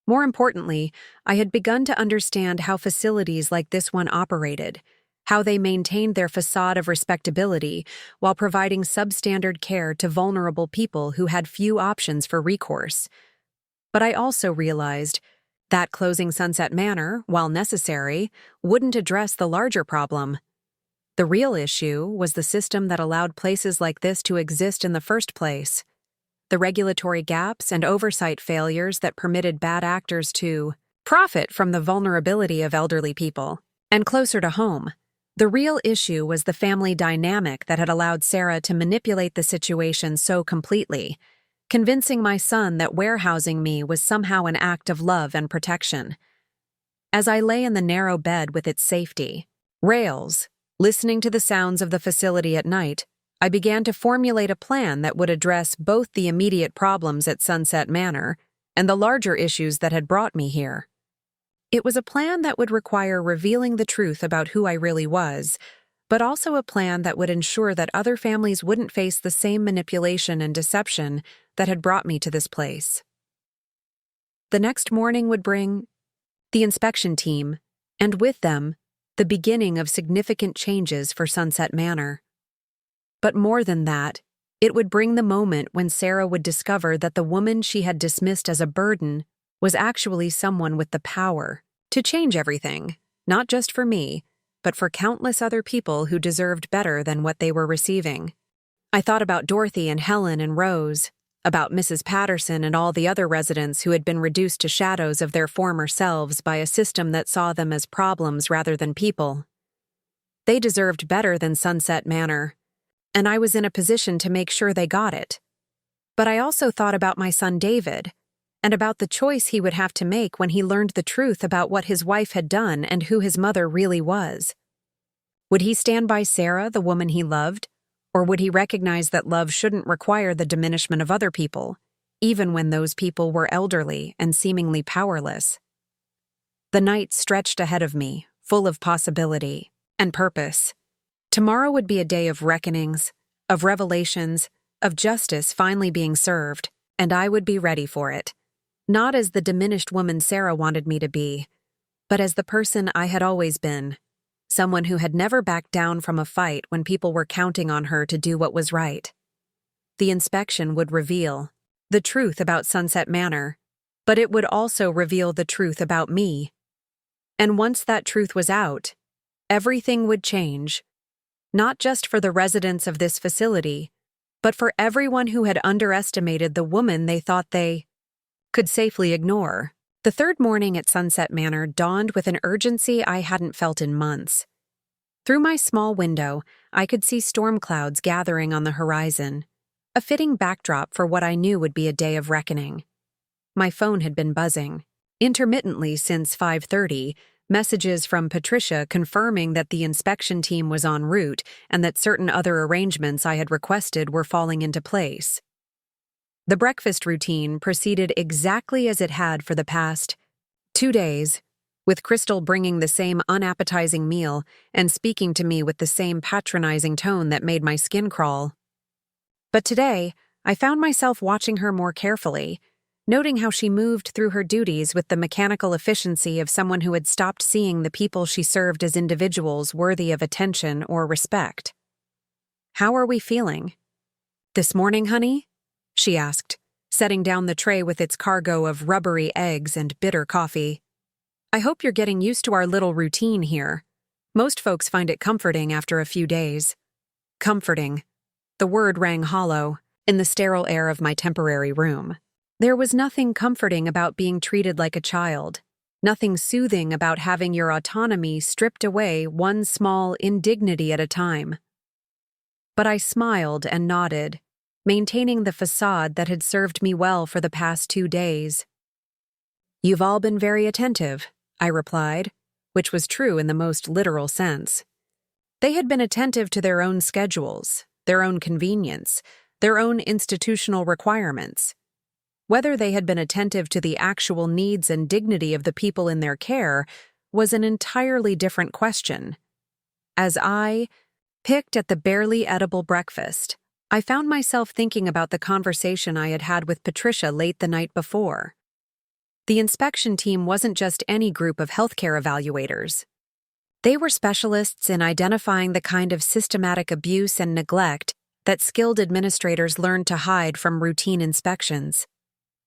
More importantly, I had begun to understand how facilities like this one operated, how they maintained their facade of respectability while providing substandard care to vulnerable people who had few options for recourse. But I also realized that closing Sunset Manor, while necessary, wouldn't address the larger problem. The real issue was the system that allowed places like this to exist in the first place, the regulatory gaps and oversight failures that permitted bad actors to profit from the vulnerability of elderly people. And closer to home, the real issue was the family dynamic that had allowed Sarah to manipulate the situation so completely, convincing my son that warehousing me was somehow an act of love and protection. As I lay in the narrow bed with its safety, rails, listening to the sounds of the facility at night, I began to formulate a plan that would address both the immediate problems at Sunset Manor and the larger issues that had brought me here. It was a plan that would require revealing the truth about who I really was, but also a plan that would ensure that other families wouldn't face the same manipulation and deception that had brought me to this place. The next morning would bring the inspection team, and with them, the beginning of significant changes for Sunset Manor. But more than that, it would bring the moment when Sarah would discover that the woman she had dismissed as a burden was actually someone with the power to change everything, not just for me, but for countless other people who deserved better than what they were receiving. I thought about Dorothy and Helen and Rose, about Mrs. Patterson and all the other residents who had been reduced to shadows of their former selves by a system that saw them as problems rather than people. They deserved better than Sunset Manor, and I was in a position to make sure they got it. But I also thought about my son David, and about the choice he would have to make when he learned the truth about what his wife had done and who his mother really was. Would he stand by Sarah, the woman he loved, or would he recognize that love shouldn't require the diminishment of other people, even when those people were elderly and seemingly powerless? The night stretched ahead of me, full of possibility and purpose. Tomorrow would be a day of reckonings, of revelations, of justice finally being served, and I would be ready for it. Not as the diminished woman Sarah wanted me to be, but as the person I had always been, someone who had never backed down from a fight when people were counting on her to do what was right. The inspection would reveal the truth about Sunset Manor, but it would also reveal the truth about me. And once that truth was out, everything would change, not just for the residents of this facility, but for everyone who had underestimated the woman they thought they could safely ignore. The third morning at Sunset Manor dawned with an urgency I hadn't felt in months. Through my small window, I could see storm clouds gathering on the horizon, a fitting backdrop for what I knew would be a day of reckoning. My phone had been buzzing, intermittently since 5:30, messages from Patricia confirming that the inspection team was en route and that certain other arrangements I had requested were falling into place. The breakfast routine proceeded exactly as it had for the past 2 days, with Crystal bringing the same unappetizing meal and speaking to me with the same patronizing tone that made my skin crawl. But today, I found myself watching her more carefully, noting how she moved through her duties with the mechanical efficiency of someone who had stopped seeing the people she served as individuals worthy of attention or respect. "How are we feeling?" "This morning, honey?" she asked, setting down the tray with its cargo of rubbery eggs and bitter coffee. "I hope you're getting used to our little routine here. Most folks find it comforting after a few days." Comforting. The word rang hollow in the sterile air of my temporary room. There was nothing comforting about being treated like a child, nothing soothing about having your autonomy stripped away one small indignity at a time. But I smiled and nodded, maintaining the facade that had served me well for the past 2 days. "You've all been very attentive," I replied, which was true in the most literal sense. They had been attentive to their own schedules, their own convenience, their own institutional requirements. Whether they had been attentive to the actual needs and dignity of the people in their care was an entirely different question. As I picked at the barely edible breakfast, I found myself thinking about the conversation I had had with Patricia late the night before. The inspection team wasn't just any group of healthcare evaluators. They were specialists in identifying the kind of systematic abuse and neglect that skilled administrators learned to hide from routine inspections.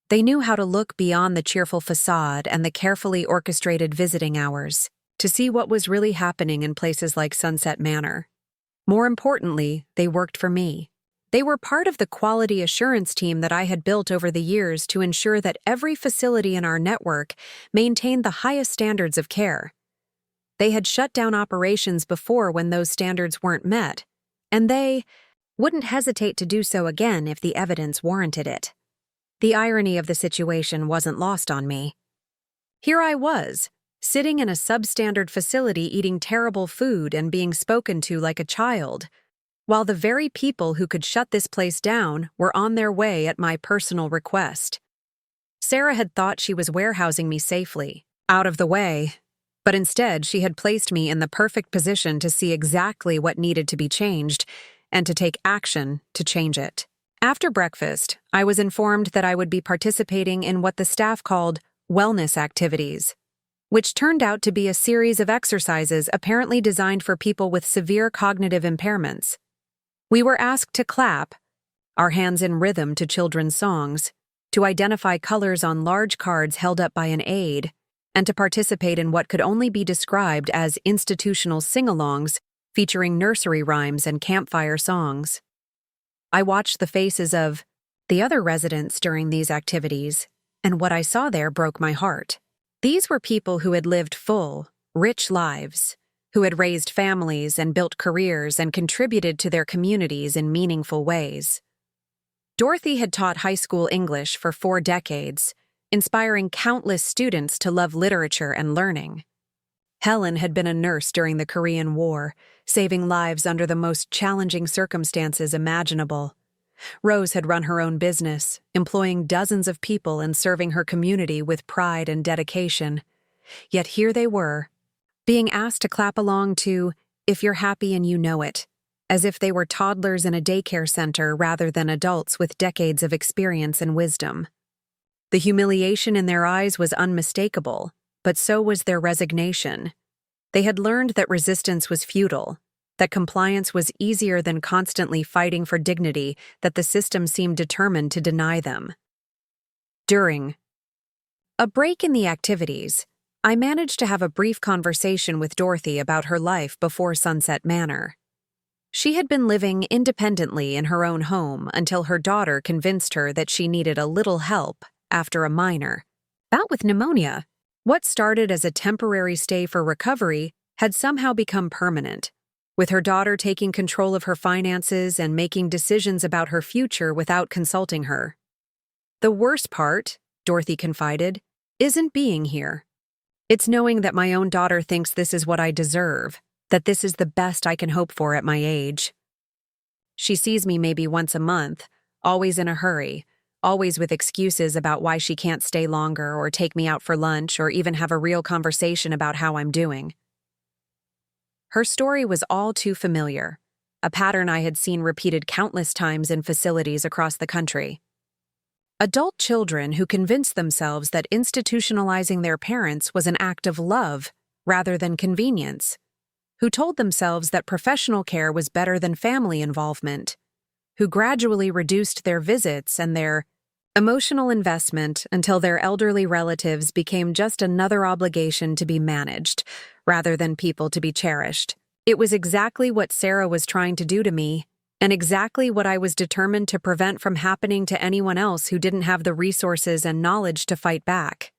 They knew how to look beyond the cheerful facade and the carefully orchestrated visiting hours to see what was really happening in places like Sunset Manor. More importantly, they worked for me. They were part of the quality assurance team that I had built over the years to ensure that every facility in our network maintained the highest standards of care. They had shut down operations before when those standards weren't met, and they wouldn't hesitate to do so again if the evidence warranted it. The irony of the situation wasn't lost on me. Here I was, sitting in a substandard facility eating terrible food and being spoken to like a child, while the very people who could shut this place down were on their way at my personal request. Sarah had thought she was warehousing me safely, out of the way, but instead she had placed me in the perfect position to see exactly what needed to be changed and to take action to change it. After breakfast, I was informed that I would be participating in what the staff called wellness activities, which turned out to be a series of exercises apparently designed for people with severe cognitive impairments. We were asked to clap, our hands in rhythm to children's songs, to identify colors on large cards held up by an aide, and to participate in what could only be described as institutional sing-alongs featuring nursery rhymes and campfire songs. I watched the faces of the other residents during these activities, and what I saw there broke my heart. These were people who had lived full, rich lives, who had raised families and built careers and contributed to their communities in meaningful ways. Dorothy had taught high school English for 4 decades, inspiring countless students to love literature and learning. Helen had been a nurse during the Korean War, saving lives under the most challenging circumstances imaginable. Rose had run her own business, employing dozens of people and serving her community with pride and dedication. Yet here they were, being asked to clap along to "If You're Happy and You Know It," as if they were toddlers in a daycare center rather than adults with decades of experience and wisdom. The humiliation in their eyes was unmistakable, but so was their resignation. They had learned that resistance was futile, that compliance was easier than constantly fighting for dignity that the system seemed determined to deny them. During a break in the activities, I managed to have a brief conversation with Dorothy about her life before Sunset Manor. She had been living independently in her own home until her daughter convinced her that she needed a little help after a minor bout with pneumonia. What started as a temporary stay for recovery had somehow become permanent, with her daughter taking control of her finances and making decisions about her future without consulting her. "The worst part," Dorothy confided, "isn't being here. It's knowing that my own daughter thinks this is what I deserve, that this is the best I can hope for at my age. She sees me maybe once a month, always in a hurry, always with excuses about why she can't stay longer or take me out for lunch or even have a real conversation about how I'm doing." Her story was all too familiar, a pattern I had seen repeated countless times in facilities across the country. Adult children who convinced themselves that institutionalizing their parents was an act of love rather than convenience, who told themselves that professional care was better than family involvement, who gradually reduced their visits and their emotional investment until their elderly relatives became just another obligation to be managed, rather than people to be cherished. It was exactly what Sarah was trying to do to me, and exactly what I was determined to prevent from happening to anyone else who didn't have the resources and knowledge to fight back.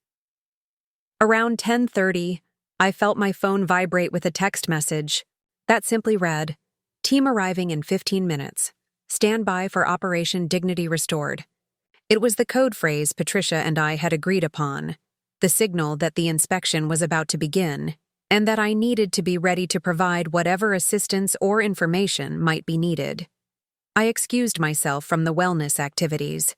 Around 10:30, I felt my phone vibrate with a text message that simply read, "Team arriving in 15 minutes. Stand by for Operation Dignity Restored." It was the code phrase Patricia and I had agreed upon, the signal that the inspection was about to begin, and that I needed to be ready to provide whatever assistance or information might be needed. I excused myself from the wellness activities,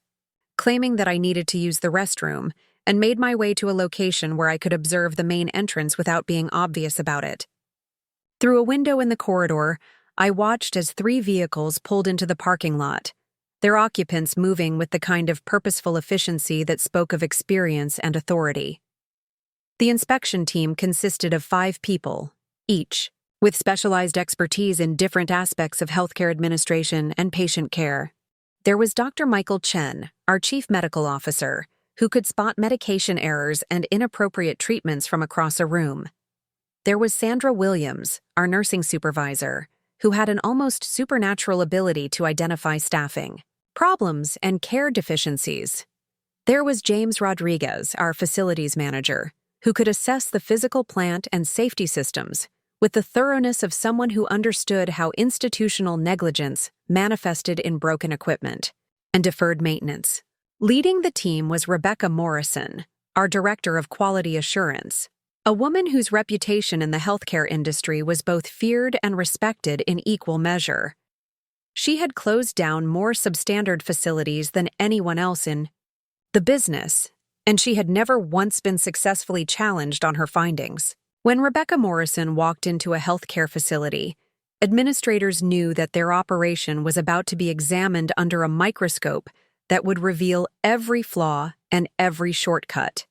claiming that I needed to use the restroom, and made my way to a location where I could observe the main entrance without being obvious about it. Through a window in the corridor, I watched as 3 vehicles pulled into the parking lot, their occupants moving with the kind of purposeful efficiency that spoke of experience and authority. The inspection team consisted of 5 people, each, with specialized expertise in different aspects of healthcare administration and patient care. There was Dr. Michael Chen, our chief medical officer, who could spot medication errors and inappropriate treatments from across a room. There was Sandra Williams, our nursing supervisor, who had an almost supernatural ability to identify staffing problems and care deficiencies. There was James Rodriguez, our facilities manager, who could assess the physical plant and safety systems with the thoroughness of someone who understood how institutional negligence manifested in broken equipment and deferred maintenance. Leading the team was Rebecca Morrison, our Director of Quality Assurance, a woman whose reputation in the healthcare industry was both feared and respected in equal measure. She had closed down more substandard facilities than anyone else in the business, and she had never once been successfully challenged on her findings. When Rebecca Morrison walked into a healthcare facility, administrators knew that their operation was about to be examined under a microscope that would reveal every flaw and every shortcut.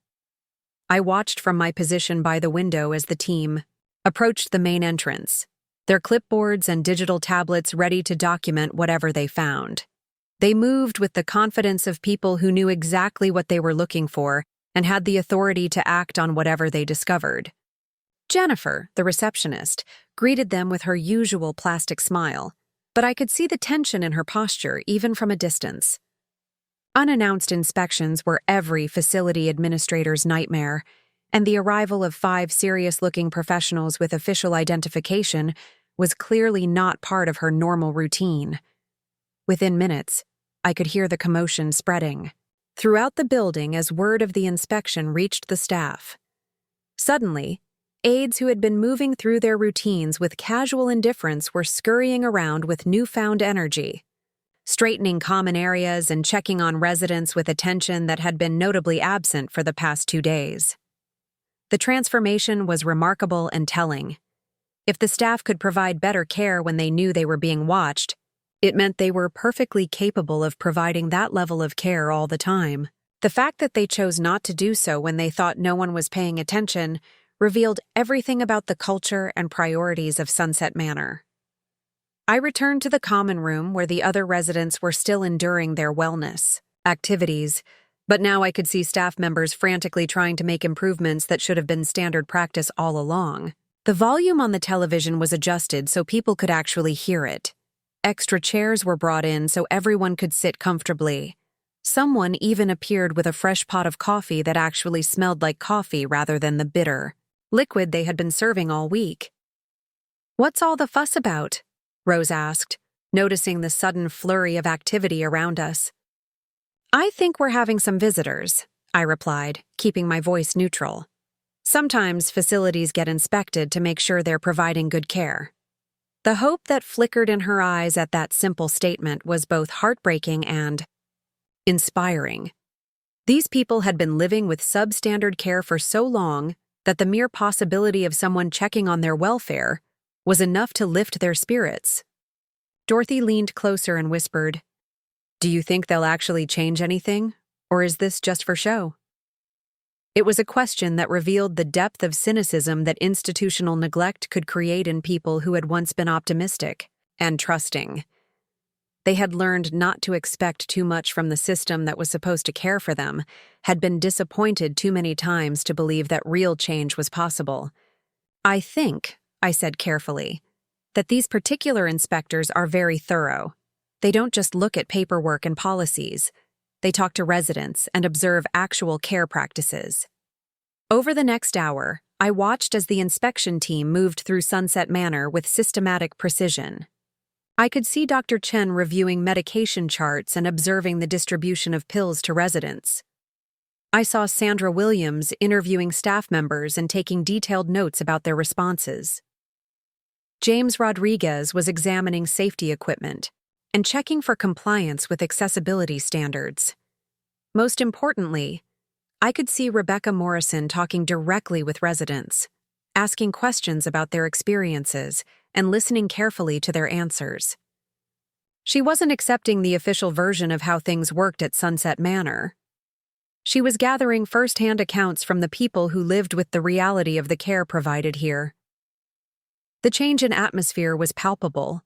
I watched from my position by the window as the team approached the main entrance, their clipboards and digital tablets ready to document whatever they found. They moved with the confidence of people who knew exactly what they were looking for and had the authority to act on whatever they discovered. Jennifer, the receptionist, greeted them with her usual plastic smile, but I could see the tension in her posture even from a distance. Unannounced inspections were every facility administrator's nightmare, and the arrival of 5 serious-looking professionals with official identification was clearly not part of her normal routine. Within minutes, I could hear the commotion spreading throughout the building as word of the inspection reached the staff. Suddenly, aides who had been moving through their routines with casual indifference were scurrying around with newfound energy, straightening common areas and checking on residents with attention that had been notably absent for the past 2 days. The transformation was remarkable and telling. If the staff could provide better care when they knew they were being watched, it meant they were perfectly capable of providing that level of care all the time. The fact that they chose not to do so when they thought no one was paying attention revealed everything about the culture and priorities of Sunset Manor. I returned to the common room where the other residents were still enduring their wellness activities, but now I could see staff members frantically trying to make improvements that should have been standard practice all along. The volume on the television was adjusted so people could actually hear it. Extra chairs were brought in so everyone could sit comfortably. Someone even appeared with a fresh pot of coffee that actually smelled like coffee rather than the bitter liquid they had been serving all week. "What's all the fuss about?" Rose asked, noticing the sudden flurry of activity around us. "I think we're having some visitors," I replied, keeping my voice neutral. Sometimes facilities get inspected to make sure they're providing good care. The hope that flickered in her eyes at that simple statement was both heartbreaking and inspiring. These people had been living with substandard care for so long that the mere possibility of someone checking on their welfare was enough to lift their spirits. Dorothy leaned closer and whispered, "Do you think they'll actually change anything, or is this just for show?" It was a question that revealed the depth of cynicism that institutional neglect could create in people who had once been optimistic and trusting. They had learned not to expect too much from the system that was supposed to care for them, had been disappointed too many times to believe that real change was possible. "I think," I said carefully, "that these particular inspectors are very thorough. They don't just look at paperwork and policies. They talk to residents and observe actual care practices." Over the next hour, I watched as the inspection team moved through Sunset Manor with systematic precision. I could see Dr. Chen reviewing medication charts and observing the distribution of pills to residents. I saw Sandra Williams interviewing staff members and taking detailed notes about their responses. James Rodriguez was examining safety equipment and checking for compliance with accessibility standards. Most importantly, I could see Rebecca Morrison talking directly with residents, asking questions about their experiences and listening carefully to their answers. She wasn't accepting the official version of how things worked at Sunset Manor. She was gathering first-hand accounts from the people who lived with the reality of the care provided here. The change in atmosphere was palpable.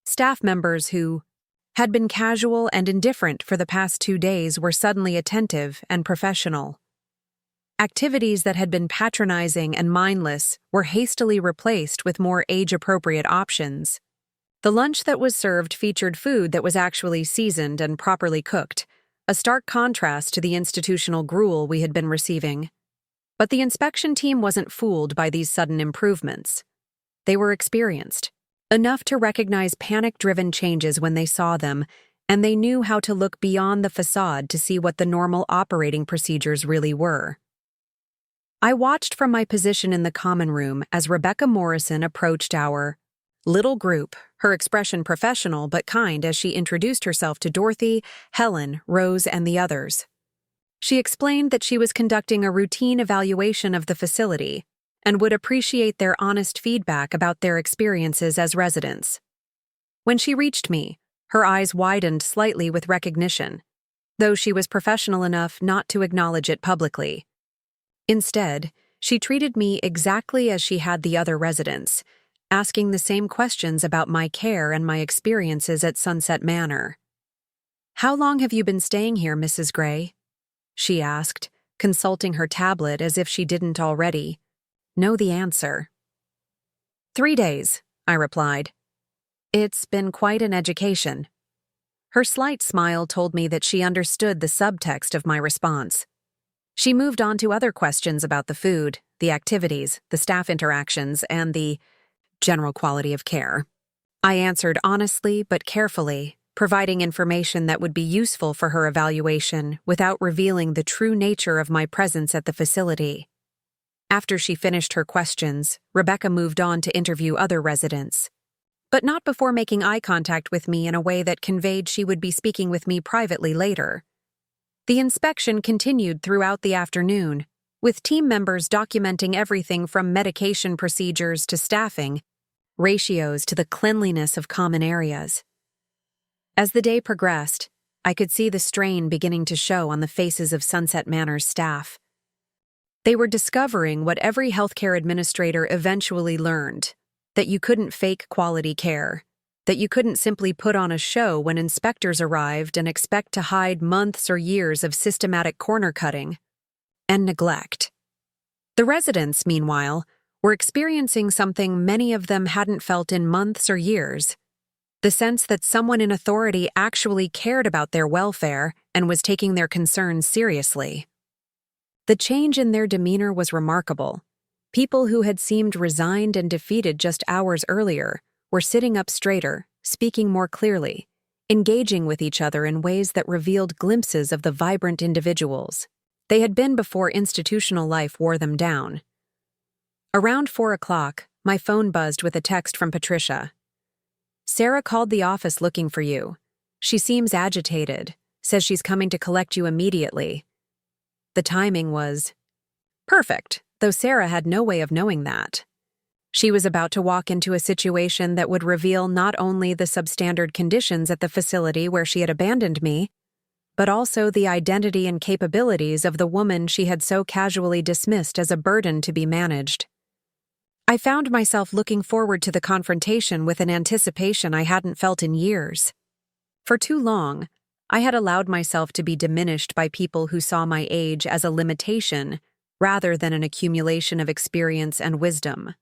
Staff members who had been casual and indifferent for the past 2 days were suddenly attentive and professional. Activities that had been patronizing and mindless were hastily replaced with more age-appropriate options. The lunch that was served featured food that was actually seasoned and properly cooked, a stark contrast to the institutional gruel we had been receiving. But the inspection team wasn't fooled by these sudden improvements. They were experienced, enough to recognize panic-driven changes when they saw them, and they knew how to look beyond the facade to see what the normal operating procedures really were. I watched from my position in the common room as Rebecca Morrison approached our little group, her expression professional but kind as she introduced herself to Dorothy, Helen, Rose, and the others. She explained that she was conducting a routine evaluation of the facility and would appreciate their honest feedback about their experiences as residents. When she reached me, her eyes widened slightly with recognition, though she was professional enough not to acknowledge it publicly. Instead, she treated me exactly as she had the other residents, asking the same questions about my care and my experiences at Sunset Manor. "How long have you been staying here, Mrs. Gray?" she asked, consulting her tablet as if she didn't already know the answer. "3 days," I replied. "It's been quite an education." Her slight smile told me that she understood the subtext of my response. She moved on to other questions about the food, the activities, the staff interactions, and the general quality of care. I answered honestly but carefully, providing information that would be useful for her evaluation without revealing the true nature of my presence at the facility. After she finished her questions, Rebecca moved on to interview other residents, but not before making eye contact with me in a way that conveyed she would be speaking with me privately later. The inspection continued throughout the afternoon, with team members documenting everything from medication procedures to staffing, ratios to the cleanliness of common areas. As the day progressed, I could see the strain beginning to show on the faces of Sunset Manor's staff. They were discovering what every healthcare administrator eventually learned, that you couldn't fake quality care, that you couldn't simply put on a show when inspectors arrived and expect to hide months or years of systematic corner-cutting and neglect. The residents, meanwhile, were experiencing something many of them hadn't felt in months or years: the sense that someone in authority actually cared about their welfare and was taking their concerns seriously. The change in their demeanor was remarkable. People who had seemed resigned and defeated just hours earlier were sitting up straighter, speaking more clearly, engaging with each other in ways that revealed glimpses of the vibrant individuals they had been before institutional life wore them down. Around 4 o'clock, my phone buzzed with a text from Patricia. "Sarah called the office looking for you. She seems agitated, says she's coming to collect you immediately." The timing was perfect, though Sarah had no way of knowing that. She was about to walk into a situation that would reveal not only the substandard conditions at the facility where she had abandoned me, but also the identity and capabilities of the woman she had so casually dismissed as a burden to be managed. I found myself looking forward to the confrontation with an anticipation I hadn't felt in years. For too long, I had allowed myself to be diminished by people who saw my age as a limitation rather than an accumulation of experience and wisdom.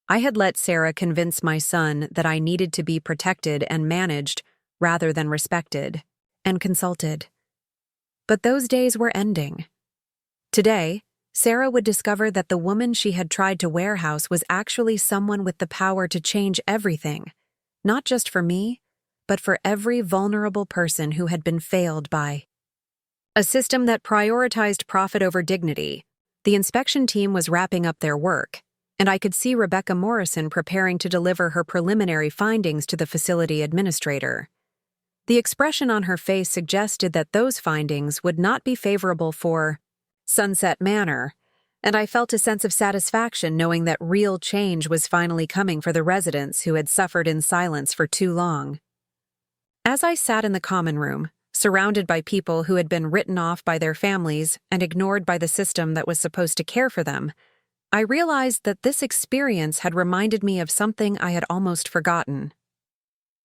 I had let Sarah convince my son that I needed to be protected and managed rather than respected and consulted. But those days were ending. Today, Sarah would discover that the woman she had tried to warehouse was actually someone with the power to change everything, not just for me, but for every vulnerable person who had been failed by a system that prioritized profit over dignity. The inspection team was wrapping up their work, and I could see Rebecca Morrison preparing to deliver her preliminary findings to the facility administrator. The expression on her face suggested that those findings would not be favorable for Sunset Manor, and I felt a sense of satisfaction knowing that real change was finally coming for the residents who had suffered in silence for too long. As I sat in the common room, surrounded by people who had been written off by their families and ignored by the system that was supposed to care for them, I realized that this experience had reminded me of something I had almost forgotten.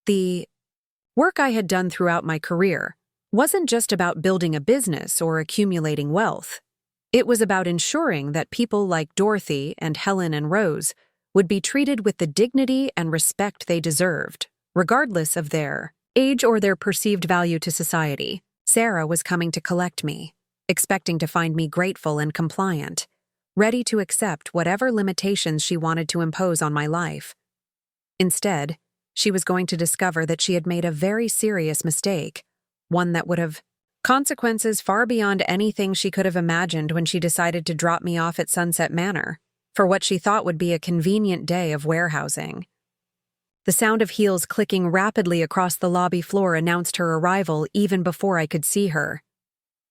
The work I had done throughout my career wasn't just about building a business or accumulating wealth. It was about ensuring that people like Dorothy and Helen and Rose would be treated with the dignity and respect they deserved, regardless of their age or their perceived value to society. Sarah was coming to collect me, expecting to find me grateful and compliant, ready to accept whatever limitations she wanted to impose on my life. Instead, she was going to discover that she had made a very serious mistake, one that would have consequences far beyond anything she could have imagined when she decided to drop me off at Sunset Manor for what she thought would be a convenient day of warehousing. The sound of heels clicking rapidly across the lobby floor announced her arrival even before I could see her.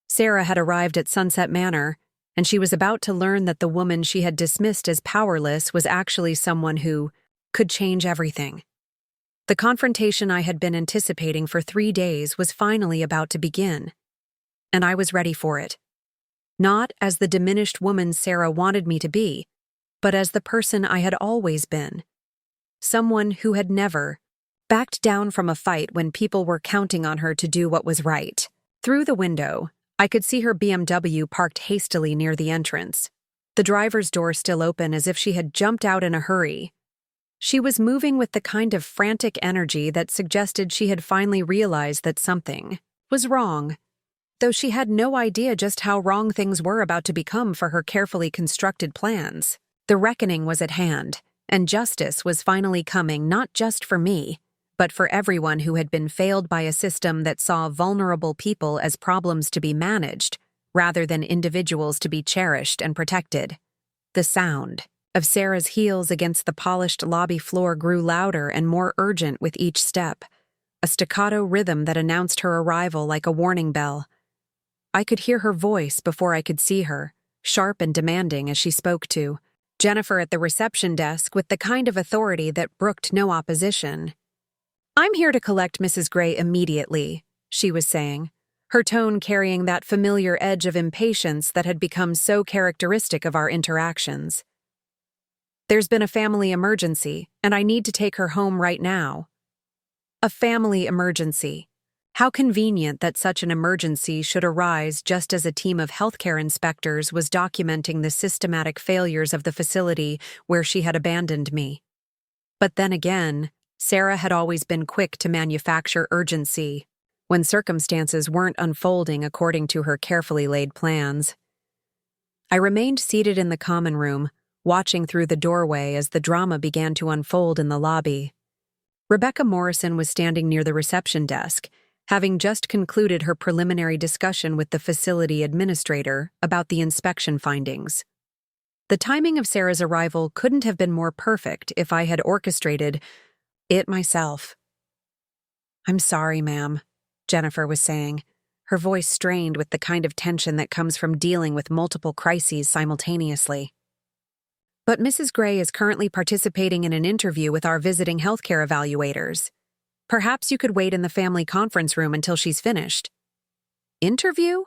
Sarah had arrived at Sunset Manor, and she was about to learn that the woman she had dismissed as powerless was actually someone who could change everything. The confrontation I had been anticipating for 3 days was finally about to begin, and I was ready for it. Not as the diminished woman Sarah wanted me to be, but as the person I had always been. Someone who had never backed down from a fight when people were counting on her to do what was right. Through the window, I could see her BMW parked hastily near the entrance, the driver's door still open as if she had jumped out in a hurry. She was moving with the kind of frantic energy that suggested she had finally realized that something was wrong, though she had no idea just how wrong things were about to become for her carefully constructed plans. The reckoning was at hand, and justice was finally coming not just for me, but for everyone who had been failed by a system that saw vulnerable people as problems to be managed, rather than individuals to be cherished and protected. The sound of Sarah's heels against the polished lobby floor grew louder and more urgent with each step, a staccato rhythm that announced her arrival like a warning bell. I could hear her voice before I could see her, sharp and demanding as she spoke to Jennifer at the reception desk with the kind of authority that brooked no opposition. "I'm here to collect Mrs. Gray immediately," she was saying, her tone carrying that familiar edge of impatience that had become so characteristic of our interactions. "There's been a family emergency, and I need to take her home right now." A family emergency. How convenient that such an emergency should arise just as a team of healthcare inspectors was documenting the systematic failures of the facility where she had abandoned me. But then again, Sarah had always been quick to manufacture urgency when circumstances weren't unfolding according to her carefully laid plans. I remained seated in the common room, watching through the doorway as the drama began to unfold in the lobby. Rebecca Morrison was standing near the reception desk, having just concluded her preliminary discussion with the facility administrator about the inspection findings. The timing of Sarah's arrival couldn't have been more perfect if I had orchestrated it myself. "I'm sorry, ma'am," Jennifer was saying, her voice strained with the kind of tension that comes from dealing with multiple crises simultaneously. "But Mrs. Gray is currently participating in an interview with our visiting healthcare evaluators. Perhaps you could wait in the family conference room until she's finished." "Interview?"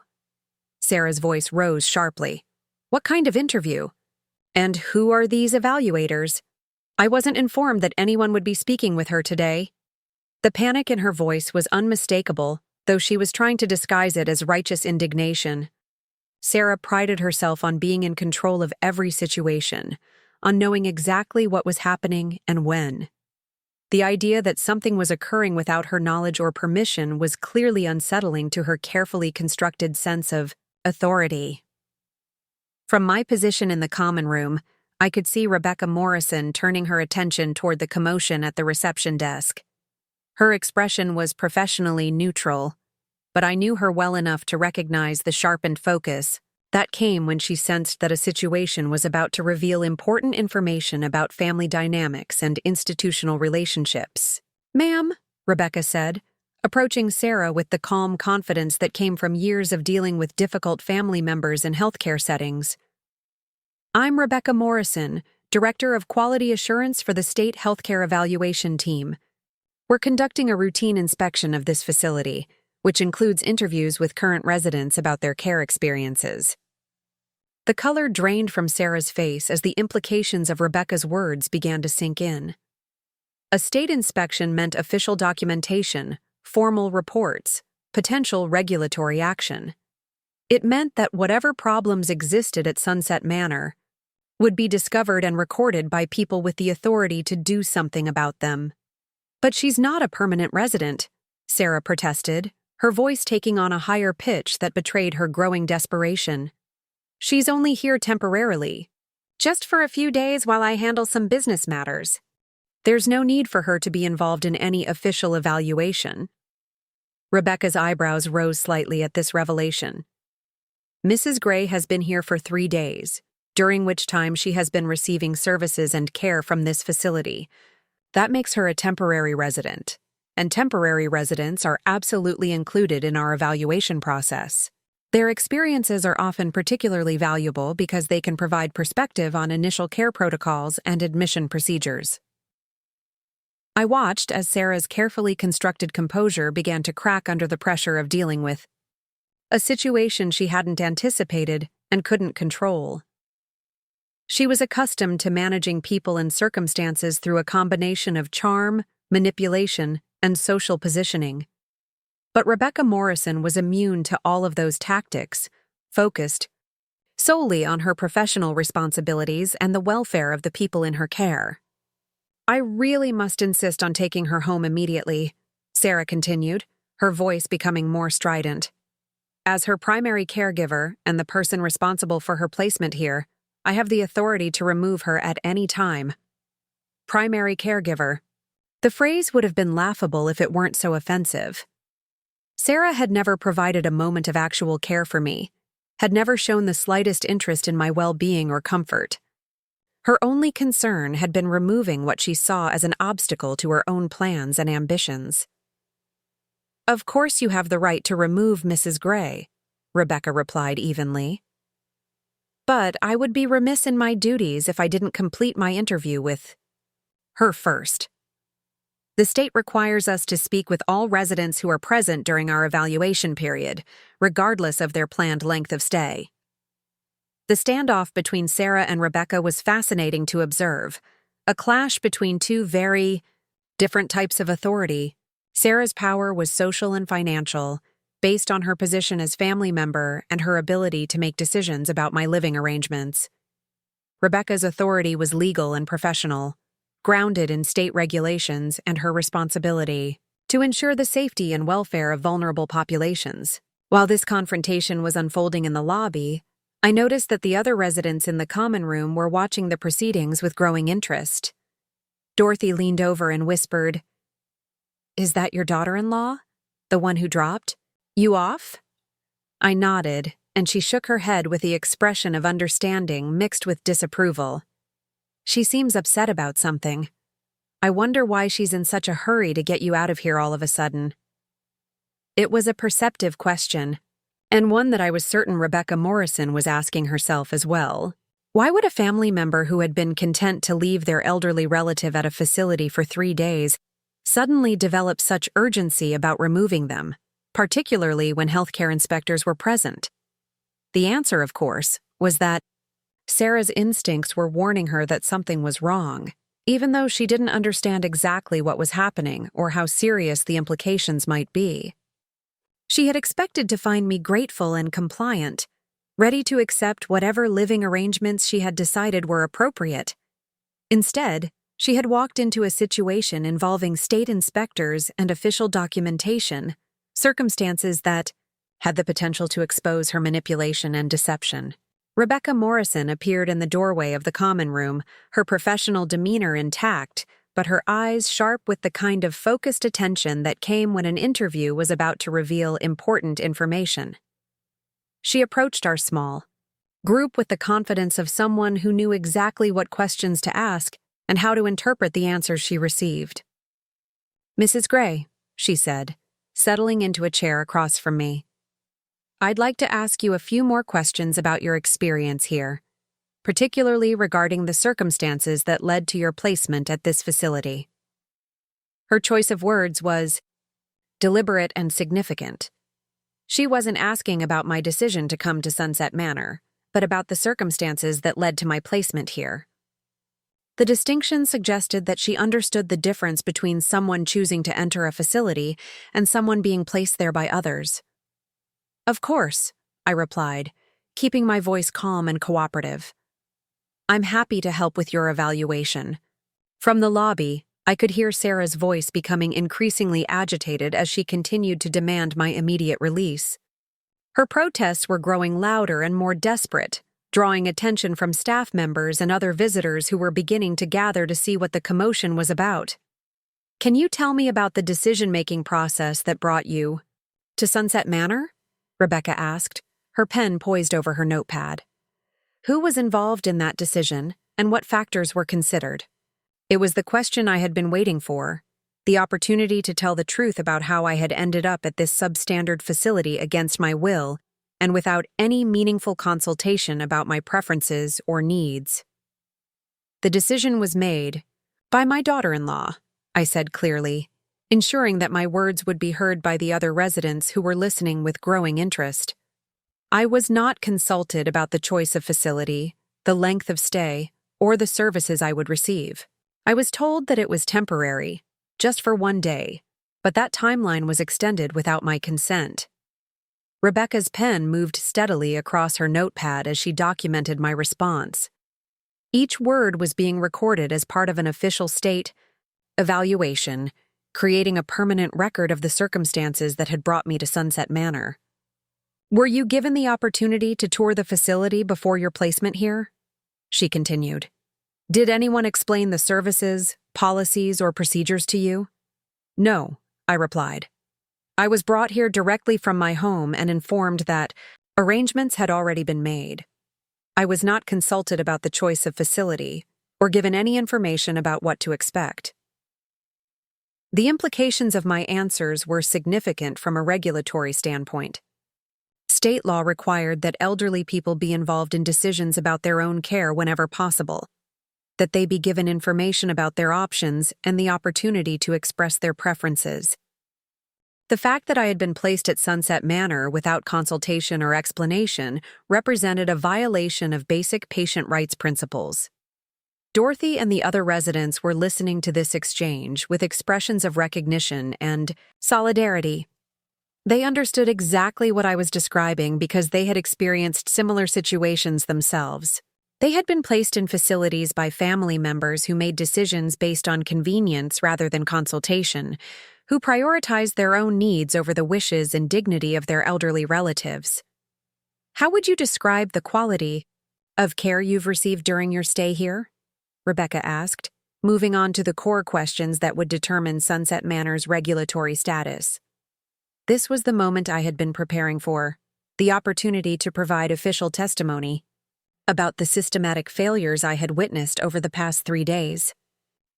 Sarah's voice rose sharply. "What kind of interview? And who are these evaluators? I wasn't informed that anyone would be speaking with her today." The panic in her voice was unmistakable, though she was trying to disguise it as righteous indignation. Sarah prided herself on being in control of every situation, on knowing exactly what was happening and when. The idea that something was occurring without her knowledge or permission was clearly unsettling to her carefully constructed sense of authority. From my position in the common room, I could see Rebecca Morrison turning her attention toward the commotion at the reception desk. Her expression was professionally neutral, but I knew her well enough to recognize the sharpened focus that came when she sensed that a situation was about to reveal important information about family dynamics and institutional relationships. "Ma'am," Rebecca said, approaching Sarah with the calm confidence that came from years of dealing with difficult family members in healthcare settings. "I'm Rebecca Morrison, Director of Quality Assurance for the State Healthcare Evaluation Team. We're conducting a routine inspection of this facility, which includes interviews with current residents about their care experiences." The color drained from Sarah's face as the implications of Rebecca's words began to sink in. A state inspection meant official documentation, formal reports, potential regulatory action. It meant that whatever problems existed at Sunset Manor would be discovered and recorded by people with the authority to do something about them. "But she's not a permanent resident," Sarah protested, her voice taking on a higher pitch that betrayed her growing desperation. "She's only here temporarily, just for a few days while I handle some business matters." There's no need for her to be involved in any official evaluation. Rebecca's eyebrows rose slightly at this revelation. Mrs. Gray has been here for 3 days, during which time she has been receiving services and care from this facility. That makes her a temporary resident, and temporary residents are absolutely included in our evaluation process. Their experiences are often particularly valuable because they can provide perspective on initial care protocols and admission procedures. I watched as Sarah's carefully constructed composure began to crack under the pressure of dealing with a situation she hadn't anticipated and couldn't control. She was accustomed to managing people and circumstances through a combination of charm, manipulation, and social positioning. But Rebecca Morrison was immune to all of those tactics, focused solely on her professional responsibilities and the welfare of the people in her care. I really must insist on taking her home immediately, Sarah continued, her voice becoming more strident. As her primary caregiver and the person responsible for her placement here, I have the authority to remove her at any time. Primary caregiver. The phrase would have been laughable if it weren't so offensive. Sarah had never provided a moment of actual care for me, had never shown the slightest interest in my well-being or comfort. Her only concern had been removing what she saw as an obstacle to her own plans and ambitions. "Of course you have the right to remove Mrs. Gray," Rebecca replied evenly. "But I would be remiss in my duties if I didn't complete my interview with her first. The state requires us to speak with all residents who are present during our evaluation period, regardless of their planned length of stay." The standoff between Sarah and Rebecca was fascinating to observe, a clash between two very different types of authority. Sarah's power was social and financial, based on her position as family member and her ability to make decisions about my living arrangements. Rebecca's authority was legal and professional, grounded in state regulations and her responsibility to ensure the safety and welfare of vulnerable populations. While this confrontation was unfolding in the lobby, I noticed that the other residents in the common room were watching the proceedings with growing interest. Dorothy leaned over and whispered, "Is that your daughter-in-law? The one who dropped you off?" I nodded, and she shook her head with the expression of understanding mixed with disapproval. "She seems upset about something. I wonder why she's in such a hurry to get you out of here all of a sudden." It was a perceptive question, and one that I was certain Rebecca Morrison was asking herself as well. Why would a family member who had been content to leave their elderly relative at a facility for 3 days suddenly develop such urgency about removing them, particularly when healthcare inspectors were present? The answer, of course, was that Sarah's instincts were warning her that something was wrong, even though she didn't understand exactly what was happening or how serious the implications might be. She had expected to find me grateful and compliant, ready to accept whatever living arrangements she had decided were appropriate. Instead, she had walked into a situation involving state inspectors and official documentation, circumstances that had the potential to expose her manipulation and deception. Rebecca Morrison appeared in the doorway of the common room, her professional demeanor intact, but her eyes sharp with the kind of focused attention that came when an interview was about to reveal important information. She approached our small group with the confidence of someone who knew exactly what questions to ask and how to interpret the answers she received. "Mrs. Gray," she said, settling into a chair across from me, "I'd like to ask you a few more questions about your experience here, particularly regarding the circumstances that led to your placement at this facility." Her choice of words was deliberate and significant. She wasn't asking about my decision to come to Sunset Manor, but about the circumstances that led to my placement here. The distinction suggested that she understood the difference between someone choosing to enter a facility and someone being placed there by others. "Of course," I replied, keeping my voice calm and cooperative. "I'm happy to help with your evaluation." From the lobby, I could hear Sarah's voice becoming increasingly agitated as she continued to demand my immediate release. Her protests were growing louder and more desperate, drawing attention from staff members and other visitors who were beginning to gather to see what the commotion was about. "Can you tell me about the decision-making process that brought you to Sunset Manor?" Rebecca asked, her pen poised over her notepad. Who was involved in that decision, and what factors were considered? It was the question I had been waiting for, the opportunity to tell the truth about how I had ended up at this substandard facility against my will and without any meaningful consultation about my preferences or needs. "The decision was made by my daughter-in-law," I said clearly, ensuring that my words would be heard by the other residents who were listening with growing interest. I was not consulted about the choice of facility, the length of stay, or the services I would receive. I was told that it was temporary, just for one day, but that timeline was extended without my consent. Rebecca's pen moved steadily across her notepad as she documented my response. Each word was being recorded as part of an official state evaluation, creating a permanent record of the circumstances that had brought me to Sunset Manor. "Were you given the opportunity to tour the facility before your placement here?" she continued. "Did anyone explain the services, policies, or procedures to you?" "No," I replied. "I was brought here directly from my home and informed that arrangements had already been made. I was not consulted about the choice of facility or given any information about what to expect." The implications of my answers were significant from a regulatory standpoint. State law required that elderly people be involved in decisions about their own care whenever possible, that they be given information about their options and the opportunity to express their preferences. The fact that I had been placed at Sunset Manor without consultation or explanation represented a violation of basic patient rights principles. Dorothy and the other residents were listening to this exchange with expressions of recognition and solidarity. They understood exactly what I was describing because they had experienced similar situations themselves. They had been placed in facilities by family members who made decisions based on convenience rather than consultation, who prioritized their own needs over the wishes and dignity of their elderly relatives. "How would you describe the quality of care you've received during your stay here?" Rebecca asked, moving on to the core questions that would determine Sunset Manor's regulatory status. This was the moment I had been preparing for, the opportunity to provide official testimony about the systematic failures I had witnessed over the past 3 days.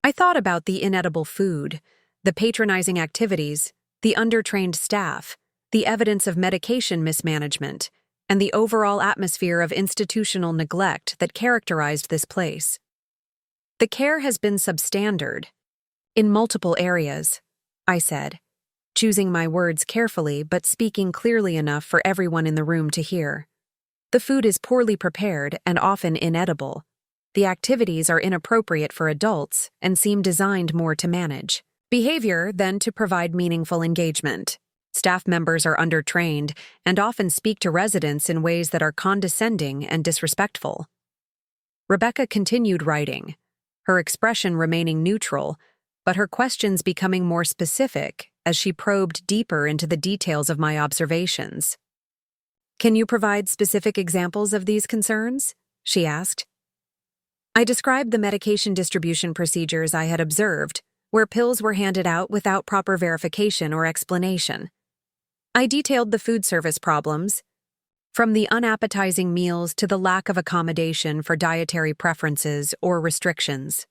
I thought about the inedible food, the patronizing activities, the undertrained staff, the evidence of medication mismanagement, and the overall atmosphere of institutional neglect that characterized this place. "The care has been substandard in multiple areas," I said, choosing my words carefully but speaking clearly enough for everyone in the room to hear. "The food is poorly prepared and often inedible. The activities are inappropriate for adults and seem designed more to manage behavior than to provide meaningful engagement. Staff members are undertrained and often speak to residents in ways that are condescending and disrespectful." Rebecca continued writing, her expression remaining neutral, but her questions becoming more specific as she probed deeper into the details of my observations. "Can you provide specific examples of these concerns?" she asked. I described the medication distribution procedures I had observed, where pills were handed out without proper verification or explanation. I detailed the food service problems, from the unappetizing meals to the lack of accommodation for dietary preferences or restrictions.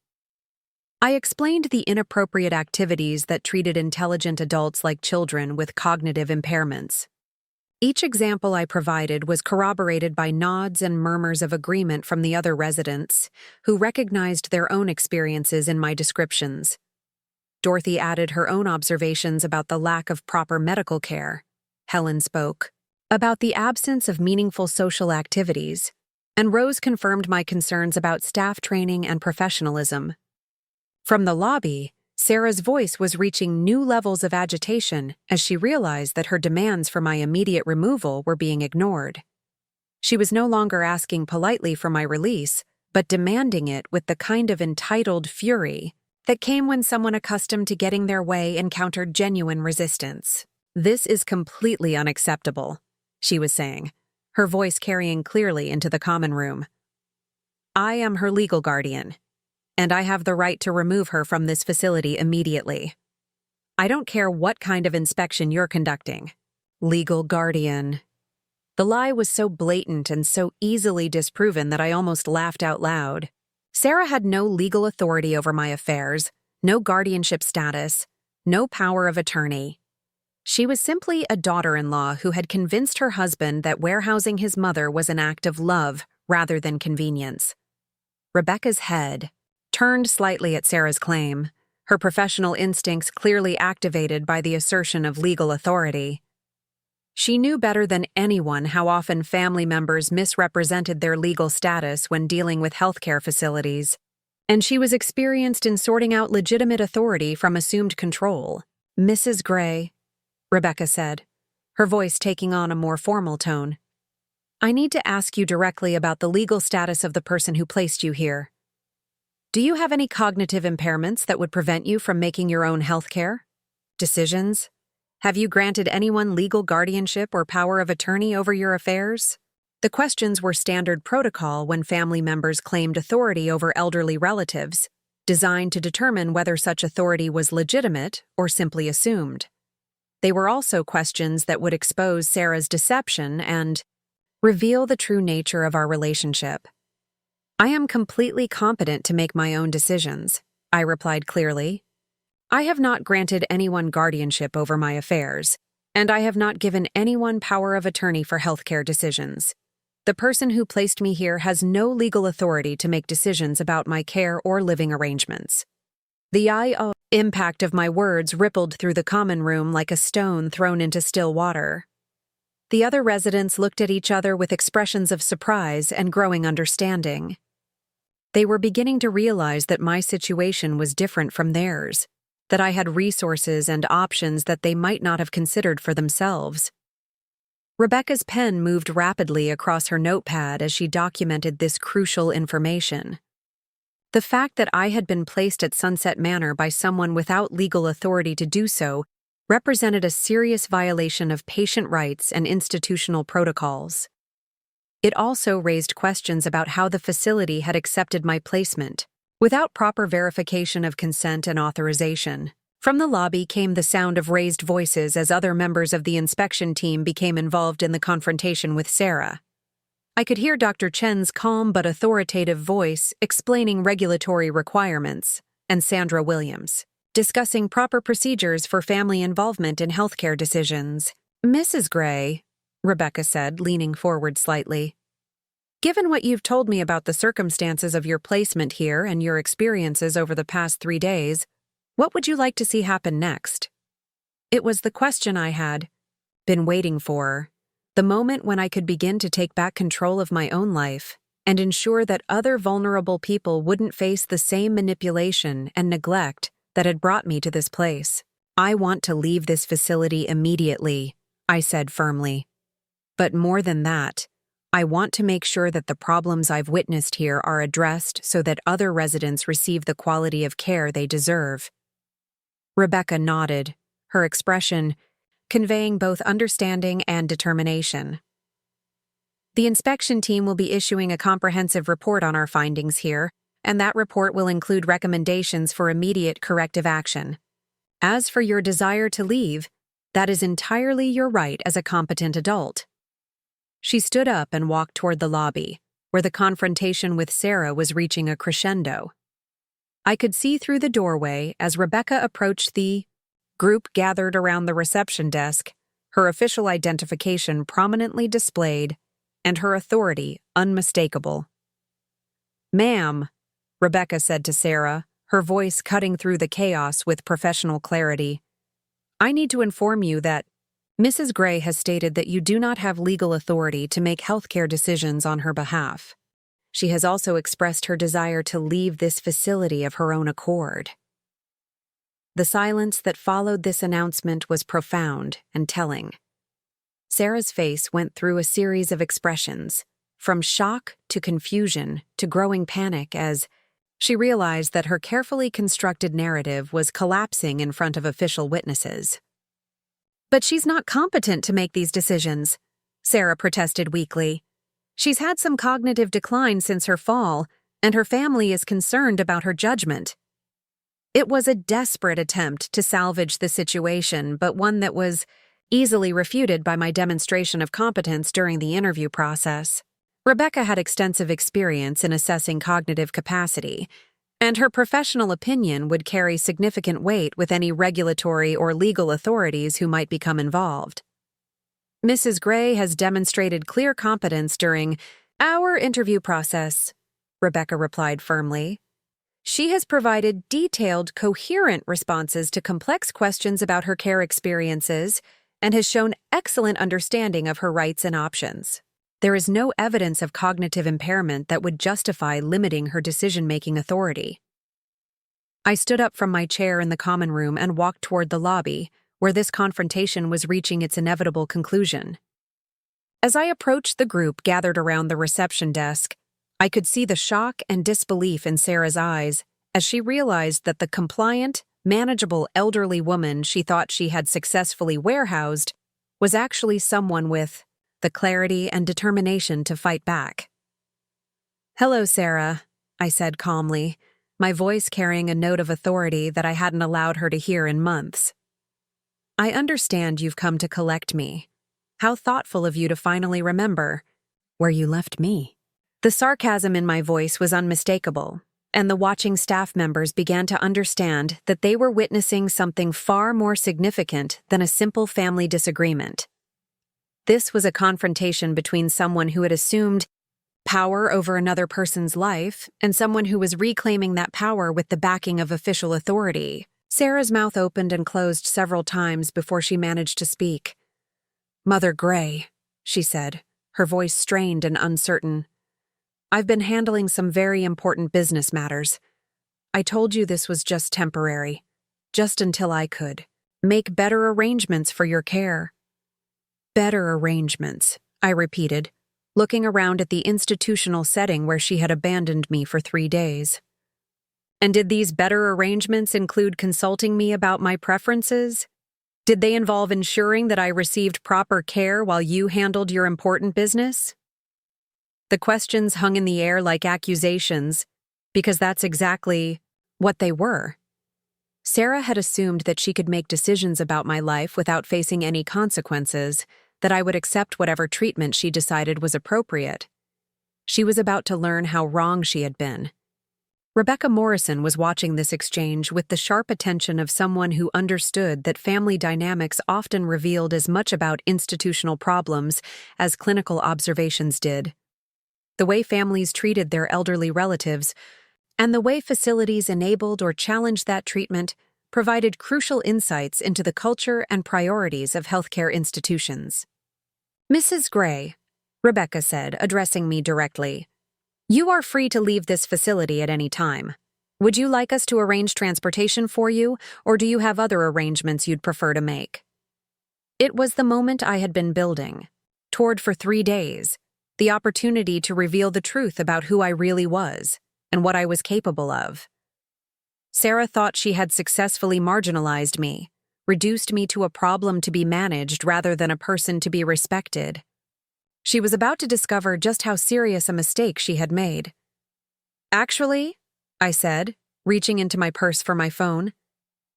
I explained the inappropriate activities that treated intelligent adults like children with cognitive impairments. Each example I provided was corroborated by nods and murmurs of agreement from the other residents, who recognized their own experiences in my descriptions. Dorothy added her own observations about the lack of proper medical care. Helen spoke about the absence of meaningful social activities, and Rose confirmed my concerns about staff training and professionalism. From the lobby, Sarah's voice was reaching new levels of agitation as she realized that her demands for my immediate removal were being ignored. She was no longer asking politely for my release, but demanding it with the kind of entitled fury that came when someone accustomed to getting their way encountered genuine resistance. "This is completely unacceptable," she was saying, her voice carrying clearly into the common room. I am her legal guardian, and I have the right to remove her from this facility immediately. I don't care what kind of inspection you're conducting. Legal guardian. The lie was so blatant and so easily disproven that I almost laughed out loud. Sarah had no legal authority over my affairs, no guardianship status, no power of attorney. She was simply a daughter-in-law who had convinced her husband that warehousing his mother was an act of love rather than convenience. Rebecca's head turned slightly at Sarah's claim, her professional instincts clearly activated by the assertion of legal authority. She knew better than anyone how often family members misrepresented their legal status when dealing with healthcare facilities, and she was experienced in sorting out legitimate authority from assumed control. Mrs. Gray, Rebecca said, her voice taking on a more formal tone. I need to ask you directly about the legal status of the person who placed you here. Do you have any cognitive impairments that would prevent you from making your own healthcare decisions? Have you granted anyone legal guardianship or power of attorney over your affairs? The questions were standard protocol when family members claimed authority over elderly relatives, designed to determine whether such authority was legitimate or simply assumed. They were also questions that would expose Sarah's deception and reveal the true nature of our relationship. I am completely competent to make my own decisions, I replied clearly. I have not granted anyone guardianship over my affairs, and I have not given anyone power of attorney for healthcare decisions. The person who placed me here has no legal authority to make decisions about my care or living arrangements. The impact of my words rippled through the common room like a stone thrown into still water. The other residents looked at each other with expressions of surprise and growing understanding. They were beginning to realize that my situation was different from theirs, that I had resources and options that they might not have considered for themselves. Rebecca's pen moved rapidly across her notepad as she documented this crucial information. The fact that I had been placed at Sunset Manor by someone without legal authority to do so represented a serious violation of patient rights and institutional protocols. It also raised questions about how the facility had accepted my placement, without proper verification of consent and authorization. From the lobby came the sound of raised voices as other members of the inspection team became involved in the confrontation with Sarah. I could hear Dr. Chen's calm but authoritative voice explaining regulatory requirements, and Sandra Williams discussing proper procedures for family involvement in healthcare decisions. Mrs. Gray, Rebecca said, leaning forward slightly. Given what you've told me about the circumstances of your placement here and your experiences over the past 3 days, what would you like to see happen next? It was the question I had been waiting for, the moment when I could begin to take back control of my own life and ensure that other vulnerable people wouldn't face the same manipulation and neglect that had brought me to this place. I want to leave this facility immediately, I said firmly. But more than that, I want to make sure that the problems I've witnessed here are addressed so that other residents receive the quality of care they deserve. Rebecca nodded, her expression conveying both understanding and determination. The inspection team will be issuing a comprehensive report on our findings here, and that report will include recommendations for immediate corrective action. As for your desire to leave, that is entirely your right as a competent adult. She stood up and walked toward the lobby, where the confrontation with Sarah was reaching a crescendo. I could see through the doorway as Rebecca approached the group gathered around the reception desk, her official identification prominently displayed, and her authority unmistakable. Ma'am, Rebecca said to Sarah, her voice cutting through the chaos with professional clarity, I need to inform you that Mrs. Gray has stated that you do not have legal authority to make healthcare decisions on her behalf. She has also expressed her desire to leave this facility of her own accord. The silence that followed this announcement was profound and telling. Sarah's face went through a series of expressions, from shock to confusion to growing panic as she realized that her carefully constructed narrative was collapsing in front of official witnesses. But she's not competent to make these decisions, Sarah protested weakly. She's had some cognitive decline since her fall, and her family is concerned about her judgment. It was a desperate attempt to salvage the situation, but one that was easily refuted by my demonstration of competence during the interview process. Rebecca had extensive experience in assessing cognitive capacity, and her professional opinion would carry significant weight with any regulatory or legal authorities who might become involved. Mrs. Gray has demonstrated clear competence during our interview process, Rebecca replied firmly. She has provided detailed, coherent responses to complex questions about her care experiences and has shown excellent understanding of her rights and options. There is no evidence of cognitive impairment that would justify limiting her decision-making authority. I stood up from my chair in the common room and walked toward the lobby, where this confrontation was reaching its inevitable conclusion. As I approached the group gathered around the reception desk, I could see the shock and disbelief in Sarah's eyes as she realized that the compliant, manageable elderly woman she thought she had successfully warehoused was actually someone with the clarity and determination to fight back. "Hello, Sarah," I said calmly, my voice carrying a note of authority that I hadn't allowed her to hear in months. "I understand you've come to collect me. How thoughtful of you to finally remember where you left me." The sarcasm in my voice was unmistakable, and the watching staff members began to understand that they were witnessing something far more significant than a simple family disagreement. This was a confrontation between someone who had assumed power over another person's life and someone who was reclaiming that power with the backing of official authority. Sarah's mouth opened and closed several times before she managed to speak. "Mother Gray," she said, her voice strained and uncertain. "I've been handling some very important business matters. I told you this was just temporary, just until I could make better arrangements for your care." "Better arrangements," I repeated, looking around at the institutional setting where she had abandoned me for 3 days. "And did these better arrangements include consulting me about my preferences? Did they involve ensuring that I received proper care while you handled your important business?" The questions hung in the air like accusations, because that's exactly what they were. Sarah had assumed that she could make decisions about my life without facing any consequences, that I would accept whatever treatment she decided was appropriate. She was about to learn how wrong she had been. Rebecca Morrison was watching this exchange with the sharp attention of someone who understood that family dynamics often revealed as much about institutional problems as clinical observations did. The way families treated their elderly relatives, and the way facilities enabled or challenged that treatment, provided crucial insights into the culture and priorities of healthcare institutions. "Mrs. Gray," Rebecca said, addressing me directly, "you are free to leave this facility at any time. Would you like us to arrange transportation for you, or do you have other arrangements you'd prefer to make?" It was the moment I had been building toward for 3 days, the opportunity to reveal the truth about who I really was and what I was capable of. Sarah thought she had successfully marginalized me, reduced me to a problem to be managed rather than a person to be respected. She was about to discover just how serious a mistake she had made. "Actually," I said, reaching into my purse for my phone,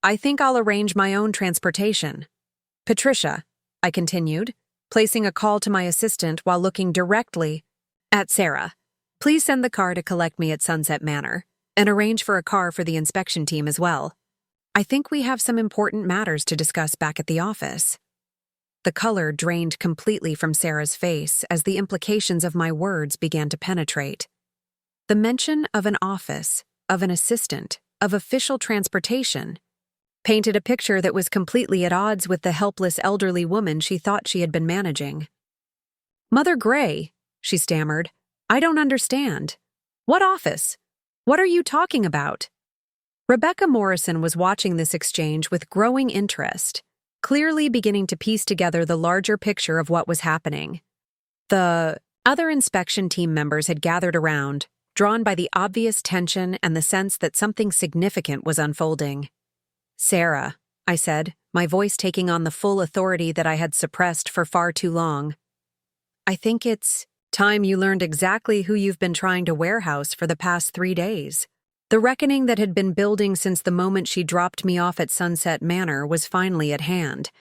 "I think I'll arrange my own transportation." "Patricia," I continued, placing a call to my assistant while looking directly at Sarah, "please send the car to collect me at Sunset Manor, and arrange for a car for the inspection team as well. I think we have some important matters to discuss back at the office." The color drained completely from Sarah's face as the implications of my words began to penetrate. The mention of an office, of an assistant, of official transportation, painted a picture that was completely at odds with the helpless elderly woman she thought she had been managing. "Mother Gray," she stammered, "I don't understand. What office? What are you talking about?" Rebecca Morrison was watching this exchange with growing interest, clearly beginning to piece together the larger picture of what was happening. The other inspection team members had gathered around, drawn by the obvious tension and the sense that something significant was unfolding. "Sarah," I said, my voice taking on the full authority that I had suppressed for far too long, I think it's time you learned exactly who you've been trying to warehouse for the past 3 days. The reckoning that had been building since the moment she dropped me off at Sunset Manor was finally at hand.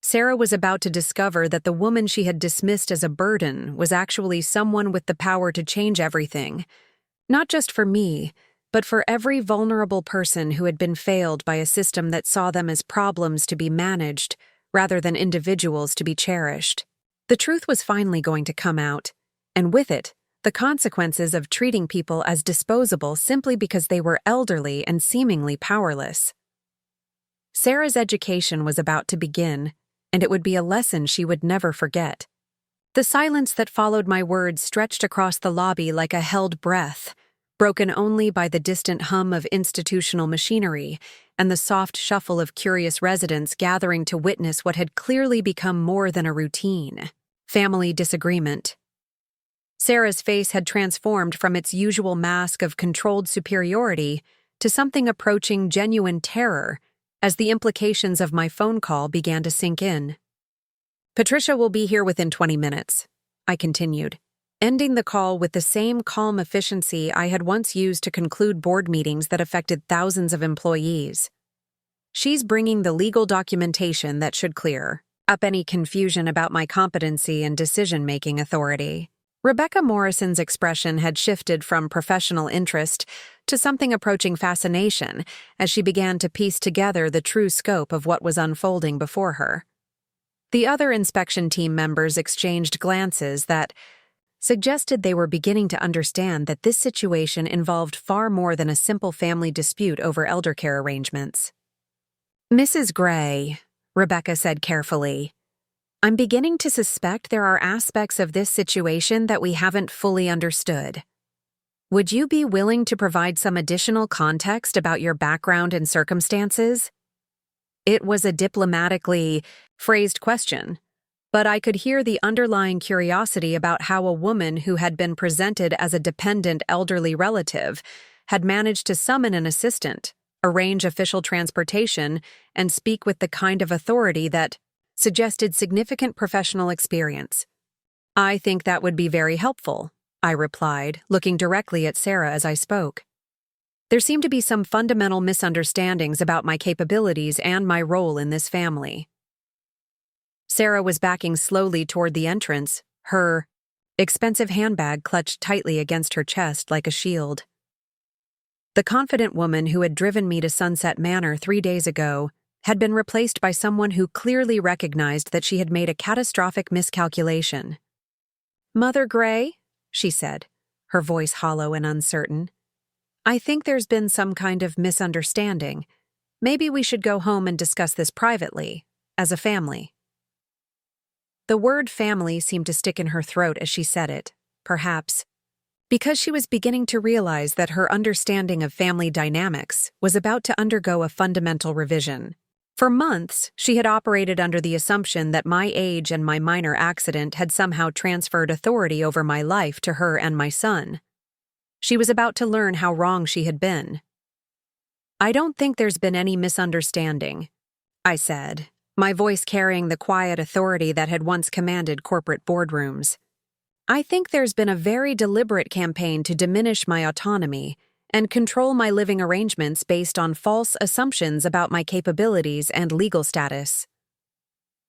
Sarah was about to discover that the woman she had dismissed as a burden was actually someone with the power to change everything, not just for me, but for every vulnerable person who had been failed by a system that saw them as problems to be managed rather than individuals to be cherished. The truth was finally going to come out, and with it, the consequences of treating people as disposable simply because they were elderly and seemingly powerless. Sarah's education was about to begin, and it would be a lesson she would never forget. The silence that followed my words stretched across the lobby like a held breath, broken only by the distant hum of institutional machinery and the soft shuffle of curious residents gathering to witness what had clearly become more than a routine: family disagreement. Sarah's face had transformed from its usual mask of controlled superiority to something approaching genuine terror as the implications of my phone call began to sink in. "Patricia will be here within 20 minutes, I continued, ending the call with the same calm efficiency I had once used to conclude board meetings that affected thousands of employees. "She's bringing the legal documentation that should clear up any confusion about my competency and decision-making authority." Rebecca Morrison's expression had shifted from professional interest to something approaching fascination as she began to piece together the true scope of what was unfolding before her. The other inspection team members exchanged glances that suggested they were beginning to understand that this situation involved far more than a simple family dispute over eldercare arrangements. "Mrs. Gray," Rebecca said carefully, "I'm beginning to suspect there are aspects of this situation that we haven't fully understood. Would you be willing to provide some additional context about your background and circumstances?" It was a diplomatically phrased question, but I could hear the underlying curiosity about how a woman who had been presented as a dependent elderly relative had managed to summon an assistant, arrange official transportation, and speak with the kind of authority that suggested significant professional experience. "I think that would be very helpful," I replied, looking directly at Sarah as I spoke. There seemed to be some fundamental misunderstandings about my capabilities and my role in this family. Sarah was backing slowly toward the entrance, her expensive handbag clutched tightly against her chest like a shield. The confident woman who had driven me to Sunset Manor 3 days ago had been replaced by someone who clearly recognized that she had made a catastrophic miscalculation. "Mother Gray," she said, her voice hollow and uncertain, "I think there's been some kind of misunderstanding. Maybe we should go home and discuss this privately, as a family." The word family seemed to stick in her throat as she said it, perhaps because she was beginning to realize that her understanding of family dynamics was about to undergo a fundamental revision. For months, she had operated under the assumption that my age and my minor accident had somehow transferred authority over my life to her and my son. She was about to learn how wrong she had been. "I don't think there's been any misunderstanding," I said, my voice carrying the quiet authority that had once commanded corporate boardrooms. "I think there's been a very deliberate campaign to diminish my autonomy and control my living arrangements based on false assumptions about my capabilities and legal status."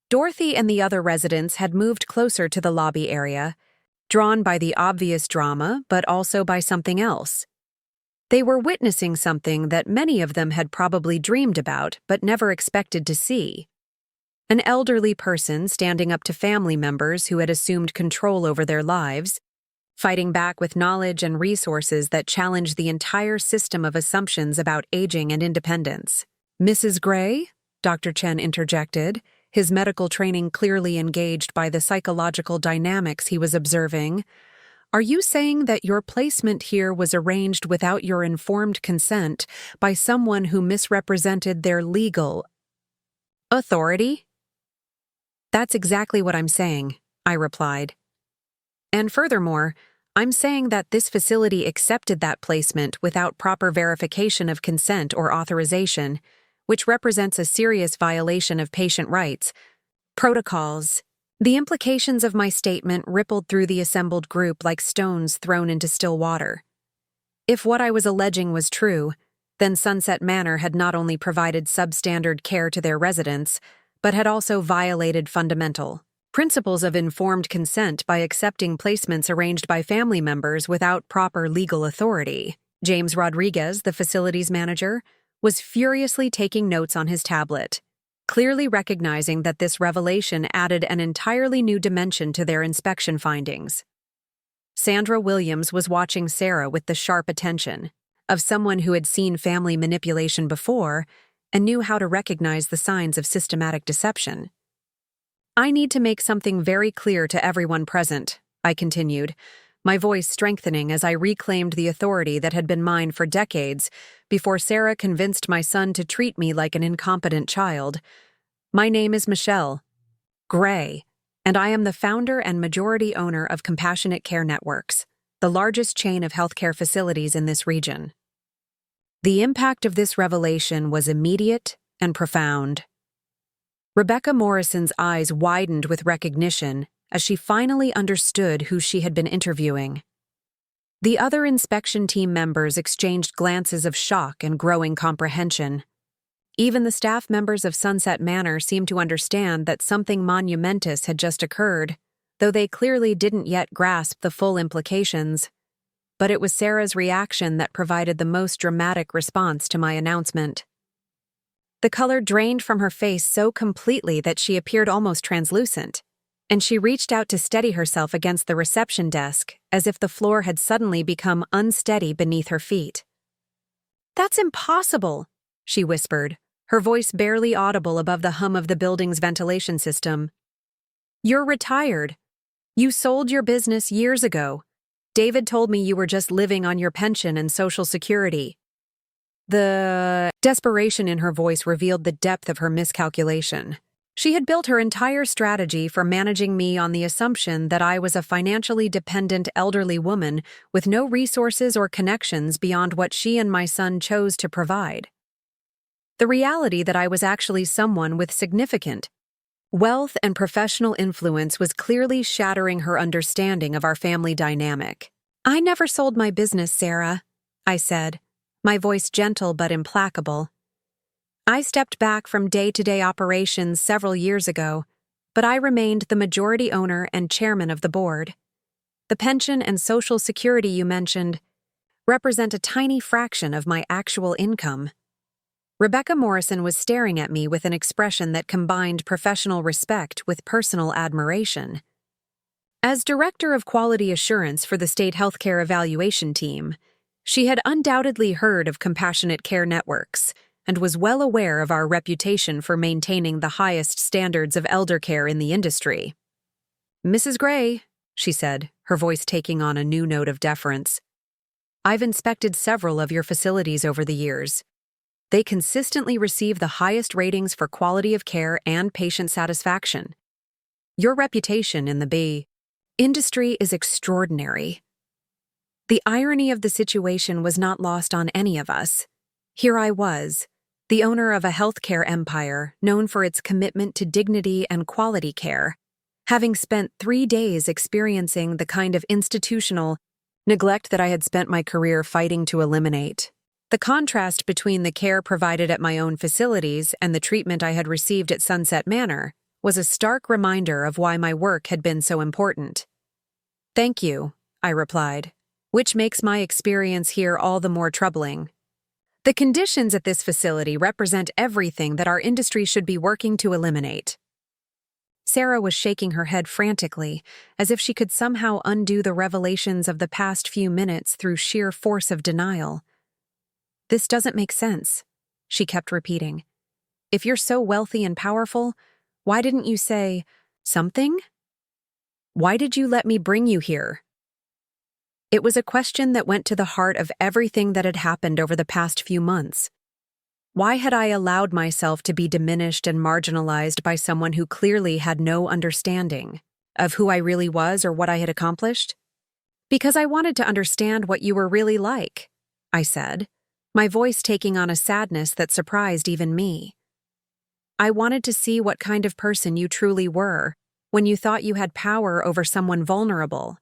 Dorothy and the other residents had moved closer to the lobby area, drawn by the obvious drama but also by something else. They were witnessing something that many of them had probably dreamed about but never expected to see. An elderly person standing up to family members who had assumed control over their lives, fighting back with knowledge and resources that challenged the entire system of assumptions about aging and independence. "Mrs. Gray?" Dr. Chen interjected, his medical training clearly engaged by the psychological dynamics he was observing. "Are you saying that your placement here was arranged without your informed consent by someone who misrepresented their legal authority?" "That's exactly what I'm saying," I replied. "And furthermore, I'm saying that this facility accepted that placement without proper verification of consent or authorization, which represents a serious violation of patient rights, protocols, The implications of my statement rippled through the assembled group like stones thrown into still water. If what I was alleging was true, then Sunset Manor had not only provided substandard care to their residents, but had also violated fundamental principles of informed consent by accepting placements arranged by family members without proper legal authority. James Rodriguez, the facilities manager, was furiously taking notes on his tablet, clearly recognizing that this revelation added an entirely new dimension to their inspection findings. Sandra Williams was watching Sarah with the sharp attention of someone who had seen family manipulation before and knew how to recognize the signs of systematic deception. "I need to make something very clear to everyone present," I continued, my voice strengthening as I reclaimed the authority that had been mine for decades before Sarah convinced my son to treat me like an incompetent child. "My name is Michelle Gray, and I am the founder and majority owner of Compassionate Care Networks, the largest chain of healthcare facilities in this region." The impact of this revelation was immediate and profound. Rebecca Morrison's eyes widened with recognition as she finally understood who she had been interviewing. The other inspection team members exchanged glances of shock and growing comprehension. Even the staff members of Sunset Manor seemed to understand that something monumentous had just occurred, though they clearly didn't yet grasp the full implications. But it was Sarah's reaction that provided the most dramatic response to my announcement. The color drained from her face so completely that she appeared almost translucent, and she reached out to steady herself against the reception desk as if the floor had suddenly become unsteady beneath her feet. "That's impossible," she whispered, her voice barely audible above the hum of the building's ventilation system. "You're retired. You sold your business years ago. David told me you were just living on your pension and Social Security." The desperation in her voice revealed the depth of her miscalculation. She had built her entire strategy for managing me on the assumption that I was a financially dependent elderly woman with no resources or connections beyond what she and my son chose to provide. The reality that I was actually someone with significant wealth and professional influence was clearly shattering her understanding of our family dynamic. "I never sold my business, Sarah," I said, my voice gentle but implacable. "I stepped back from day-to-day operations several years ago, but I remained the majority owner and chairman of the board. The pension and Social Security you mentioned represent a tiny fraction of my actual income." Rebecca Morrison was staring at me with an expression that combined professional respect with personal admiration. As Director of Quality Assurance for the State Healthcare Evaluation Team, she had undoubtedly heard of Compassionate Care Networks and was well aware of our reputation for maintaining the highest standards of elder care in the industry. "Mrs. Gray," she said, her voice taking on a new note of deference, "I've inspected several of your facilities over the years. They consistently receive the highest ratings for quality of care and patient satisfaction. Your reputation in the industry is extraordinary." The irony of the situation was not lost on any of us. Here I was, the owner of a healthcare empire known for its commitment to dignity and quality care, having spent 3 days experiencing the kind of institutional neglect that I had spent my career fighting to eliminate. The contrast between the care provided at my own facilities and the treatment I had received at Sunset Manor was a stark reminder of why my work had been so important. "Thank you," I replied, "which makes my experience here all the more troubling. The conditions at this facility represent everything that our industry should be working to eliminate." Sarah was shaking her head frantically, as if she could somehow undo the revelations of the past few minutes through sheer force of denial. "This doesn't make sense," she kept repeating. "If you're so wealthy and powerful, why didn't you say something? Why did you let me bring you here?" It was a question that went to the heart of everything that had happened over the past few months. Why had I allowed myself to be diminished and marginalized by someone who clearly had no understanding of who I really was or what I had accomplished? "Because I wanted to understand what you were really like," I said, my voice taking on a sadness that surprised even me. "I wanted to see what kind of person you truly were, when you thought you had power over someone vulnerable.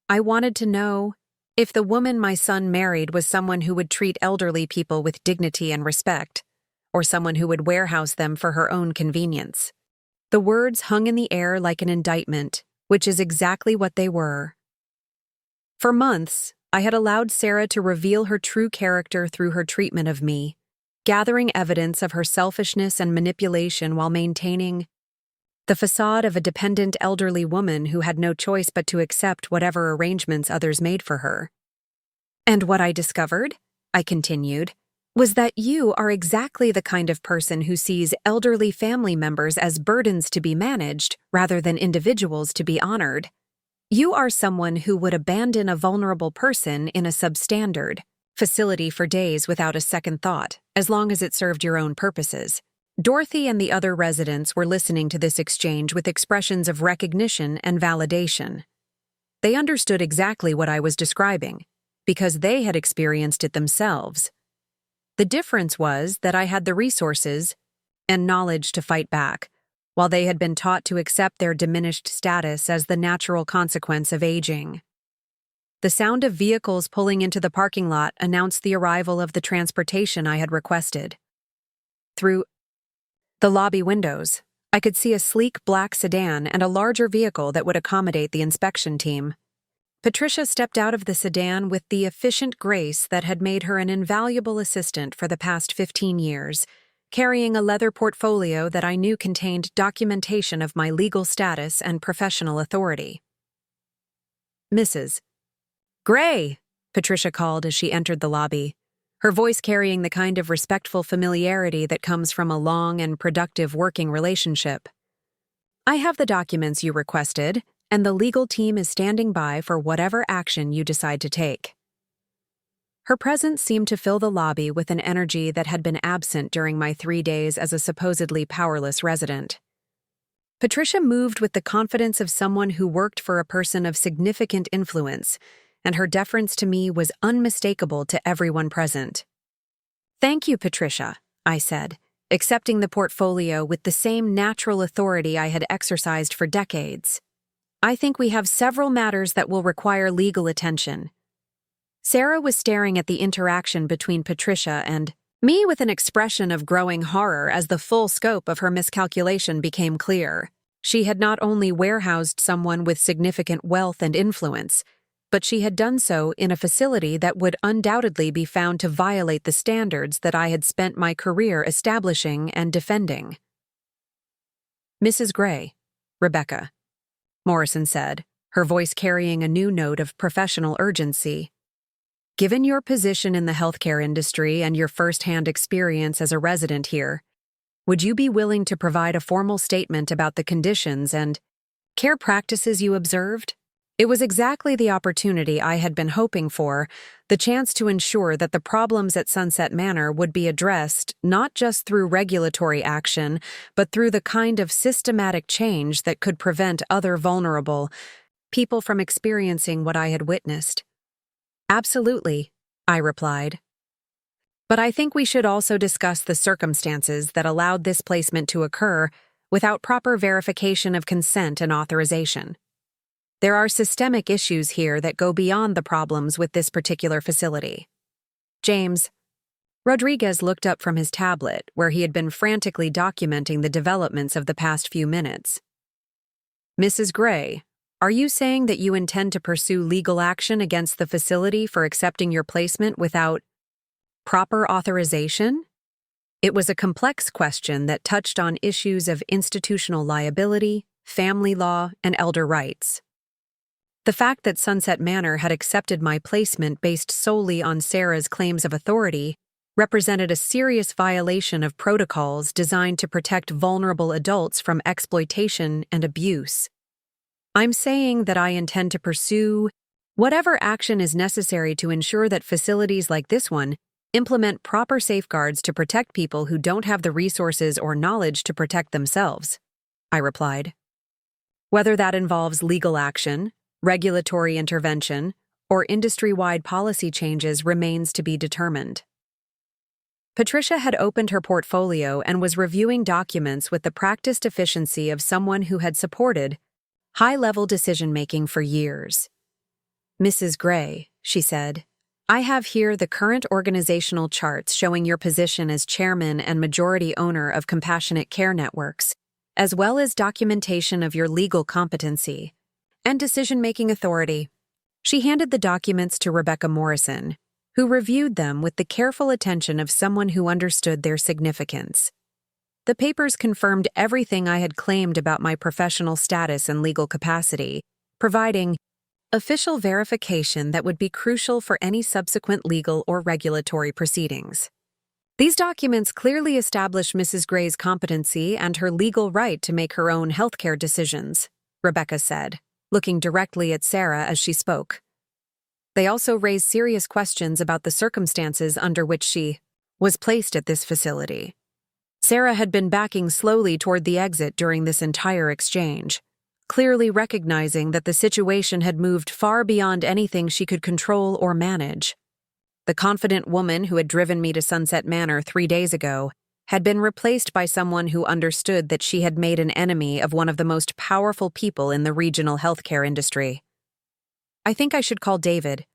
I wanted to know if the woman my son married was someone who would treat elderly people with dignity and respect, or someone who would warehouse them for her own convenience. The words hung in the air like an indictment, which is exactly what they were. For months, I had allowed Sarah to reveal her true character through her treatment of me, gathering evidence of her selfishness and manipulation while maintaining the facade of a dependent elderly woman who had no choice but to accept whatever arrangements others made for her. And what I discovered, I continued, was that you are exactly the kind of person who sees elderly family members as burdens to be managed rather than individuals to be honored. You are someone who would abandon a vulnerable person in a substandard facility for days without a second thought, as long as it served your own purposes. Dorothy and the other residents were listening to this exchange with expressions of recognition and validation. They understood exactly what I was describing, because they had experienced it themselves. The difference was that I had the resources and knowledge to fight back, while they had been taught to accept their diminished status as the natural consequence of aging. The sound of vehicles pulling into the parking lot announced the arrival of the transportation I had requested. Through the lobby windows, I could see a sleek black sedan and a larger vehicle that would accommodate the inspection team. Patricia stepped out of the sedan with the efficient grace that had made her an invaluable assistant for the past 15 years, carrying a leather portfolio that I knew contained documentation of my legal status and professional authority. Mrs. Gray, Patricia called as she entered the lobby, her voice carrying the kind of respectful familiarity that comes from a long and productive working relationship. I have the documents you requested, and the legal team is standing by for whatever action you decide to take. Her presence seemed to fill the lobby with an energy that had been absent during my 3 days as a supposedly powerless resident. Patricia moved with the confidence of someone who worked for a person of significant influence, and her deference to me was unmistakable to everyone present. "Thank you, Patricia," I said, accepting the portfolio with the same natural authority I had exercised for decades. "I think we have several matters that will require legal attention." Sarah was staring at the interaction between Patricia and me with an expression of growing horror as the full scope of her miscalculation became clear. She had not only warehoused someone with significant wealth and influence, but she had done so in a facility that would undoubtedly be found to violate the standards that I had spent my career establishing and defending. "Mrs. Gray, Rebecca," Morrison said, her voice carrying a new note of professional urgency. "Given your position in the healthcare industry and your first-hand experience as a resident here, would you be willing to provide a formal statement about the conditions and care practices you observed?" It was exactly the opportunity I had been hoping for, the chance to ensure that the problems at Sunset Manor would be addressed not just through regulatory action, but through the kind of systematic change that could prevent other vulnerable people from experiencing what I had witnessed. "Absolutely," I replied. "But I think we should also discuss the circumstances that allowed this placement to occur without proper verification of consent and authorization. There are systemic issues here that go beyond the problems with this particular facility." James Rodriguez looked up from his tablet, where he had been frantically documenting the developments of the past few minutes. "Mrs. Gray, are you saying that you intend to pursue legal action against the facility for accepting your placement without proper authorization?" It was a complex question that touched on issues of institutional liability, family law, and elder rights. The fact that Sunset Manor had accepted my placement based solely on Sarah's claims of authority represented a serious violation of protocols designed to protect vulnerable adults from exploitation and abuse. "I'm saying that I intend to pursue whatever action is necessary to ensure that facilities like this one implement proper safeguards to protect people who don't have the resources or knowledge to protect themselves," I replied. "Whether that involves legal action, regulatory intervention, or industry-wide policy changes remains to be determined." Patricia had opened her portfolio and was reviewing documents with the practiced efficiency of someone who had supported high-level decision-making for years. "Mrs. Gray," she said, "I have here the current organizational charts showing your position as chairman and majority owner of Compassionate Care Networks, as well as documentation of your legal competency and decision-making authority." She handed the documents to Rebecca Morrison, who reviewed them with the careful attention of someone who understood their significance. The papers confirmed everything I had claimed about my professional status and legal capacity, providing official verification that would be crucial for any subsequent legal or regulatory proceedings. These documents clearly establish Mrs. Gray's competency and her legal right to make her own healthcare decisions, Rebecca said, looking directly at Sarah as she spoke. They also raise serious questions about the circumstances under which she was placed at this facility. Sarah had been backing slowly toward the exit during this entire exchange, clearly recognizing that the situation had moved far beyond anything she could control or manage. The confident woman who had driven me to Sunset Manor 3 days ago had been replaced by someone who understood that she had made an enemy of one of the most powerful people in the regional healthcare industry. "I think I should call David,"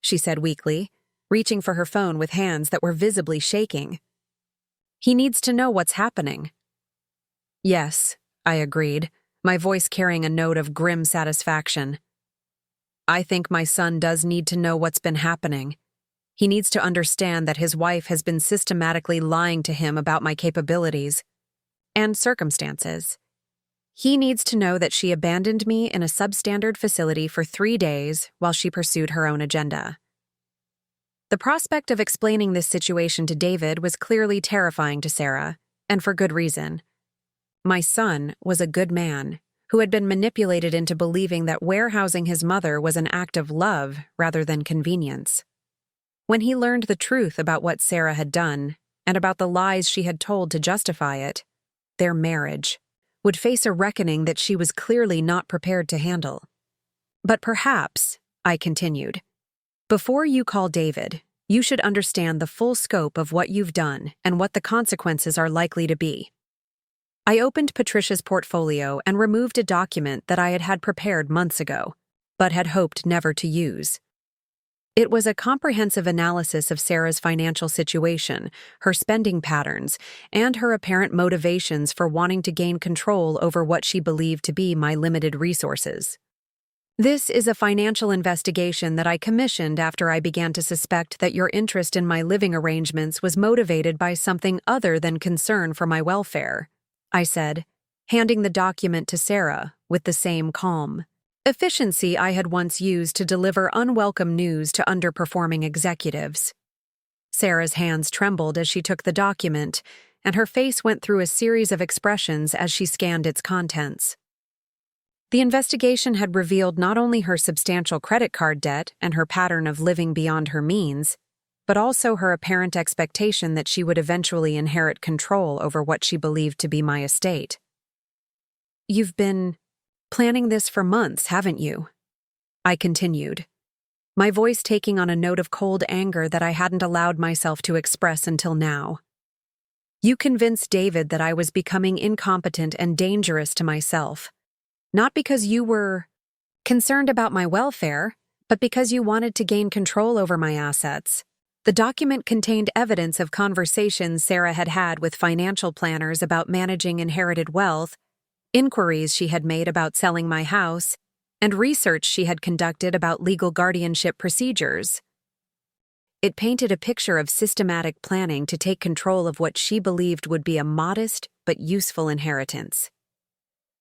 she said weakly, reaching for her phone with hands that were visibly shaking. "He needs to know what's happening." "Yes," I agreed, my voice carrying a note of grim satisfaction. "I think my son does need to know what's been happening. He needs to understand that his wife has been systematically lying to him about my capabilities and circumstances. He needs to know that she abandoned me in a substandard facility for 3 days while she pursued her own agenda." The prospect of explaining this situation to David was clearly terrifying to Sarah, and for good reason. My son was a good man who had been manipulated into believing that warehousing his mother was an act of love rather than convenience. When he learned the truth about what Sarah had done and about the lies she had told to justify it, their marriage would face a reckoning that she was clearly not prepared to handle. "But perhaps," I continued, "before you call David, you should understand the full scope of what you've done and what the consequences are likely to be." I opened Patricia's portfolio and removed a document that I had had prepared months ago, but had hoped never to use. It was a comprehensive analysis of Sarah's financial situation, her spending patterns, and her apparent motivations for wanting to gain control over what she believed to be my limited resources. "This is a financial investigation that I commissioned after I began to suspect that your interest in my living arrangements was motivated by something other than concern for my welfare," I said, handing the document to Sarah with the same calm efficiency I had once used to deliver unwelcome news to underperforming executives. Sarah's hands trembled as she took the document, and her face went through a series of expressions as she scanned its contents. The investigation had revealed not only her substantial credit card debt and her pattern of living beyond her means, but also her apparent expectation that she would eventually inherit control over what she believed to be my estate. "You've been planning this for months, haven't you?" I continued, my voice taking on a note of cold anger that I hadn't allowed myself to express until now. "You convinced David that I was becoming incompetent and dangerous to myself, not because you were concerned about my welfare, but because you wanted to gain control over my assets." The document contained evidence of conversations Sarah had had with financial planners about managing inherited wealth, inquiries she had made about selling my house, and research she had conducted about legal guardianship procedures. It painted a picture of systematic planning to take control of what she believed would be a modest but useful inheritance.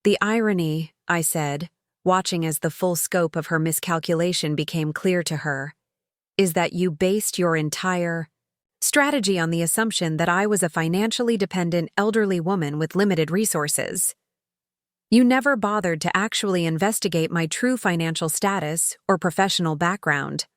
"The irony," I said, watching as the full scope of her miscalculation became clear to her, "is that you based your entire strategy on the assumption that I was a financially dependent elderly woman with limited resources. You never bothered to actually investigate my true financial status or professional background."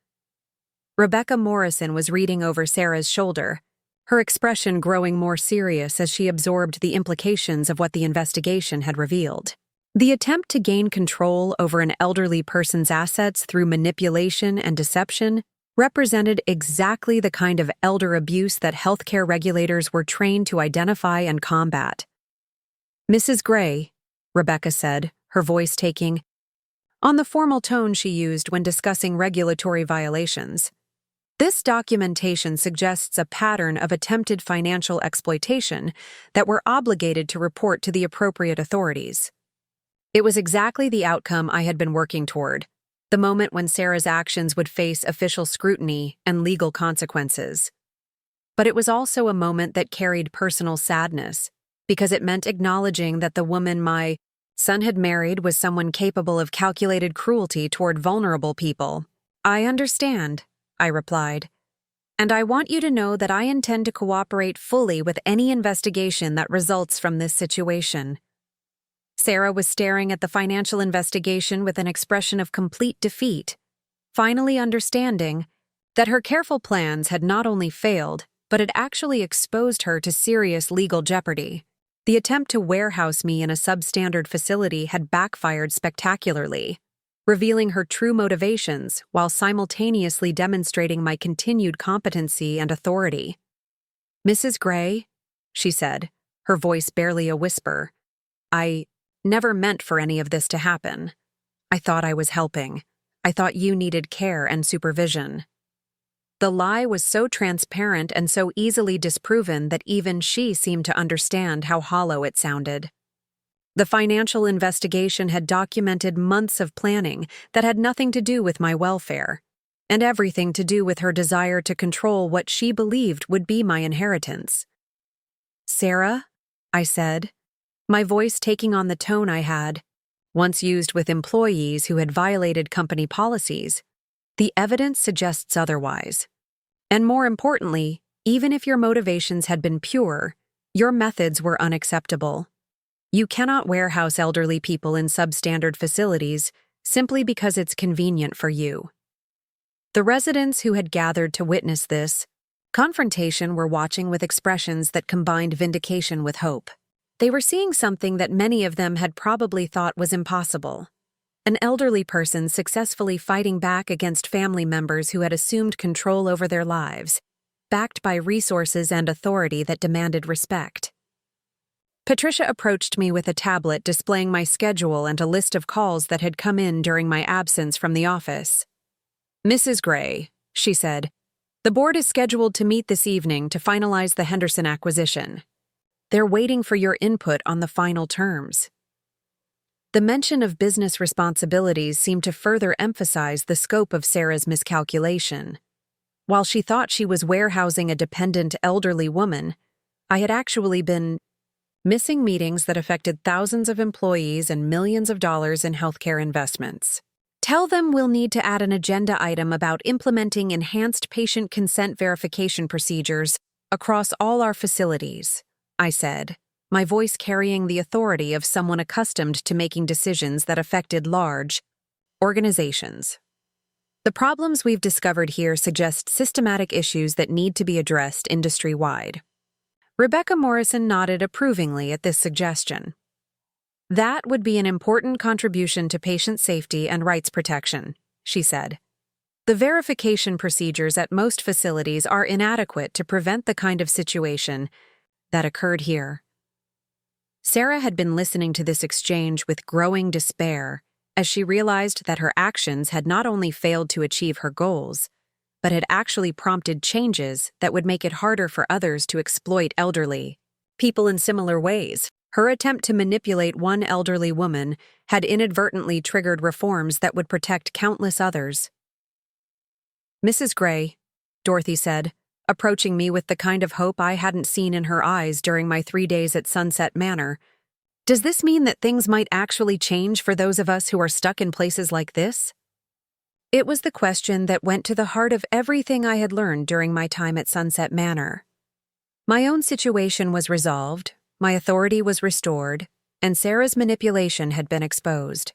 Rebecca Morrison was reading over Sarah's shoulder, her expression growing more serious as she absorbed the implications of what the investigation had revealed. The attempt to gain control over an elderly person's assets through manipulation and deception represented exactly the kind of elder abuse that healthcare regulators were trained to identify and combat. "Mrs. Gray," Rebecca said, her voice taking on the formal tone she used when discussing regulatory violations. "This documentation suggests a pattern of attempted financial exploitation that we're obligated to report to the appropriate authorities." It was exactly the outcome I had been working toward, the moment when Sarah's actions would face official scrutiny and legal consequences. But it was also a moment that carried personal sadness, because it meant acknowledging that the woman my son had married was someone capable of calculated cruelty toward vulnerable people. "I understand," I replied, "and I want you to know that I intend to cooperate fully with any investigation that results from this situation." Sarah was staring at the financial investigation with an expression of complete defeat, finally understanding that her careful plans had not only failed, but had actually exposed her to serious legal jeopardy. The attempt to warehouse me in a substandard facility had backfired spectacularly, revealing her true motivations while simultaneously demonstrating my continued competency and authority. "Mrs. Gray," she said, her voice barely a whisper, "I never meant for any of this to happen. I thought I was helping. I thought you needed care and supervision." The lie was so transparent and so easily disproven that even she seemed to understand how hollow it sounded. The financial investigation had documented months of planning that had nothing to do with my welfare, and everything to do with her desire to control what she believed would be my inheritance. "Sarah," I said, my voice taking on the tone I had once used with employees who had violated company policies, "the evidence suggests otherwise. And more importantly, even if your motivations had been pure, your methods were unacceptable. You cannot warehouse elderly people in substandard facilities simply because it's convenient for you." The residents who had gathered to witness this confrontation were watching with expressions that combined vindication with hope. They were seeing something that many of them had probably thought was impossible: an elderly person successfully fighting back against family members who had assumed control over their lives, backed by resources and authority that demanded respect. Patricia approached me with a tablet displaying my schedule and a list of calls that had come in during my absence from the office. "Mrs. Gray," she said, "the board is scheduled to meet this evening to finalize the Henderson acquisition. They're waiting for your input on the final terms." The mention of business responsibilities seemed to further emphasize the scope of Sarah's miscalculation. While she thought she was warehousing a dependent elderly woman, I had actually been missing meetings that affected thousands of employees and millions of dollars in healthcare investments. "Tell them we'll need to add an agenda item about implementing enhanced patient consent verification procedures across all our facilities," I said, my voice carrying the authority of someone accustomed to making decisions that affected large organizations. "The problems we've discovered here suggest systematic issues that need to be addressed industry-wide." Rebecca Morrison nodded approvingly at this suggestion. "That would be an important contribution to patient safety and rights protection," she said. "The verification procedures at most facilities are inadequate to prevent the kind of situation that occurred here." Sarah had been listening to this exchange with growing despair as she realized that her actions had not only failed to achieve her goals, but had actually prompted changes that would make it harder for others to exploit elderly people in similar ways. Her attempt to manipulate one elderly woman had inadvertently triggered reforms that would protect countless others. "Mrs. Gray," Dorothy said, approaching me with the kind of hope I hadn't seen in her eyes during my 3 days at Sunset Manor, "does this mean that things might actually change for those of us who are stuck in places like this?" It was the question that went to the heart of everything I had learned during my time at Sunset Manor. My own situation was resolved, my authority was restored, and Sarah's manipulation had been exposed.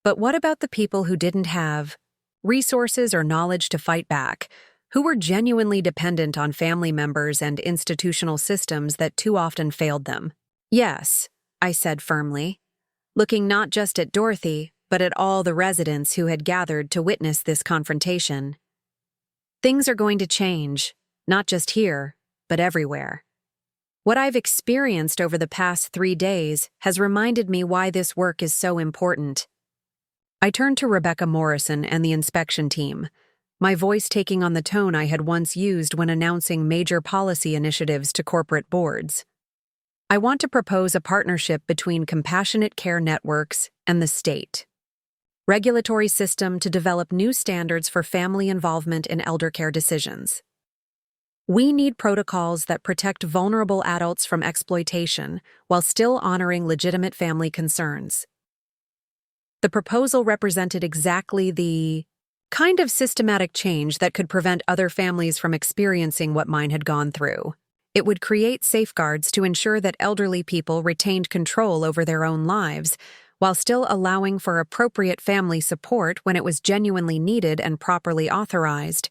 But what about the people who didn't have resources or knowledge to fight back, who were genuinely dependent on family members and institutional systems that too often failed them? "Yes," I said firmly, looking not just at Dorothy, but at all the residents who had gathered to witness this confrontation. Things are going to change, not just here, but everywhere. What I've experienced over the past 3 days has reminded me why this work is so important. I turned to Rebecca Morrison and the inspection team, my voice taking on the tone I had once used when announcing major policy initiatives to corporate boards. I want to propose a partnership between compassionate care networks and the state. Regulatory system to develop new standards for family involvement in elder care decisions. We need protocols that protect vulnerable adults from exploitation while still honoring legitimate family concerns. The proposal represented exactly the kind of systematic change that could prevent other families from experiencing what mine had gone through. It would create safeguards to ensure that elderly people retained control over their own lives, while still allowing for appropriate family support when it was genuinely needed and properly authorized.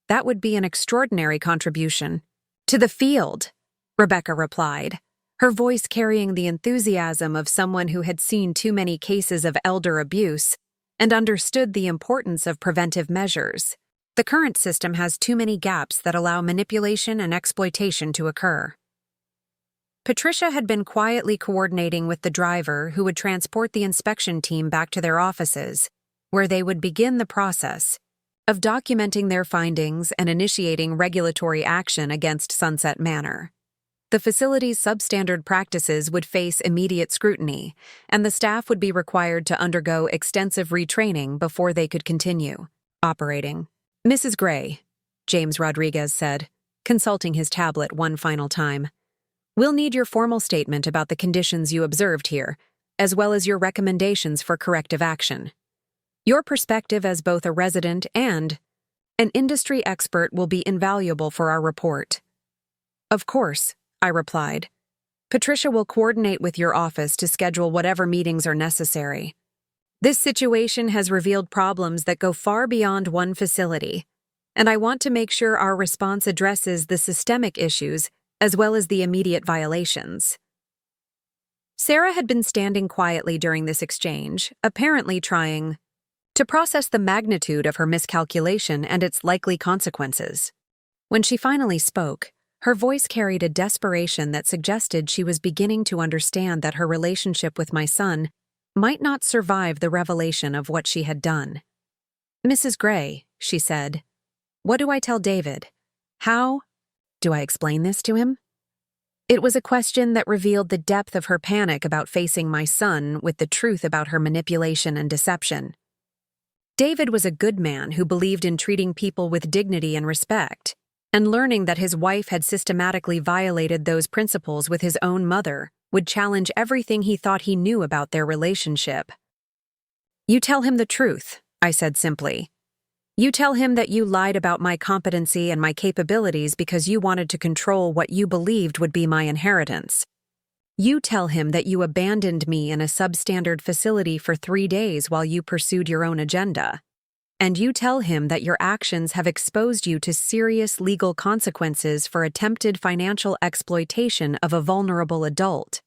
That would be an extraordinary contribution. To the field, Rebecca replied, her voice carrying the enthusiasm of someone who had seen too many cases of elder abuse and understood the importance of preventive measures. The current system has too many gaps that allow manipulation and exploitation to occur. Patricia had been quietly coordinating with the driver who would transport the inspection team back to their offices, where they would begin the process of documenting their findings and initiating regulatory action against Sunset Manor. The facility's substandard practices would face immediate scrutiny, and the staff would be required to undergo extensive retraining before they could continue operating. Mrs. Gray, James Rodriguez said, consulting his tablet one final time, we'll need your formal statement about the conditions you observed here, as well as your recommendations for corrective action. Your perspective as both a resident and an industry expert will be invaluable for our report. Of course, I replied. Patricia will coordinate with your office to schedule whatever meetings are necessary. This situation has revealed problems that go far beyond one facility, and I want to make sure our response addresses the systemic issues as well as the immediate violations. Sarah had been standing quietly during this exchange, apparently trying to process the magnitude of her miscalculation and its likely consequences. When she finally spoke, her voice carried a desperation that suggested she was beginning to understand that her relationship with my son might not survive the revelation of what she had done. Mrs. Gray, she said, what do I tell David? How do I explain this to him? It was a question that revealed the depth of her panic about facing my son with the truth about her manipulation and deception. David was a good man who believed in treating people with dignity and respect, and learning that his wife had systematically violated those principles with his own mother would challenge everything he thought he knew about their relationship. You tell him the truth, I said simply. You tell him that you lied about my competency and my capabilities because you wanted to control what you believed would be my inheritance. You tell him that you abandoned me in a substandard facility for 3 days while you pursued your own agenda. And you tell him that your actions have exposed you to serious legal consequences for attempted financial exploitation of a vulnerable adult.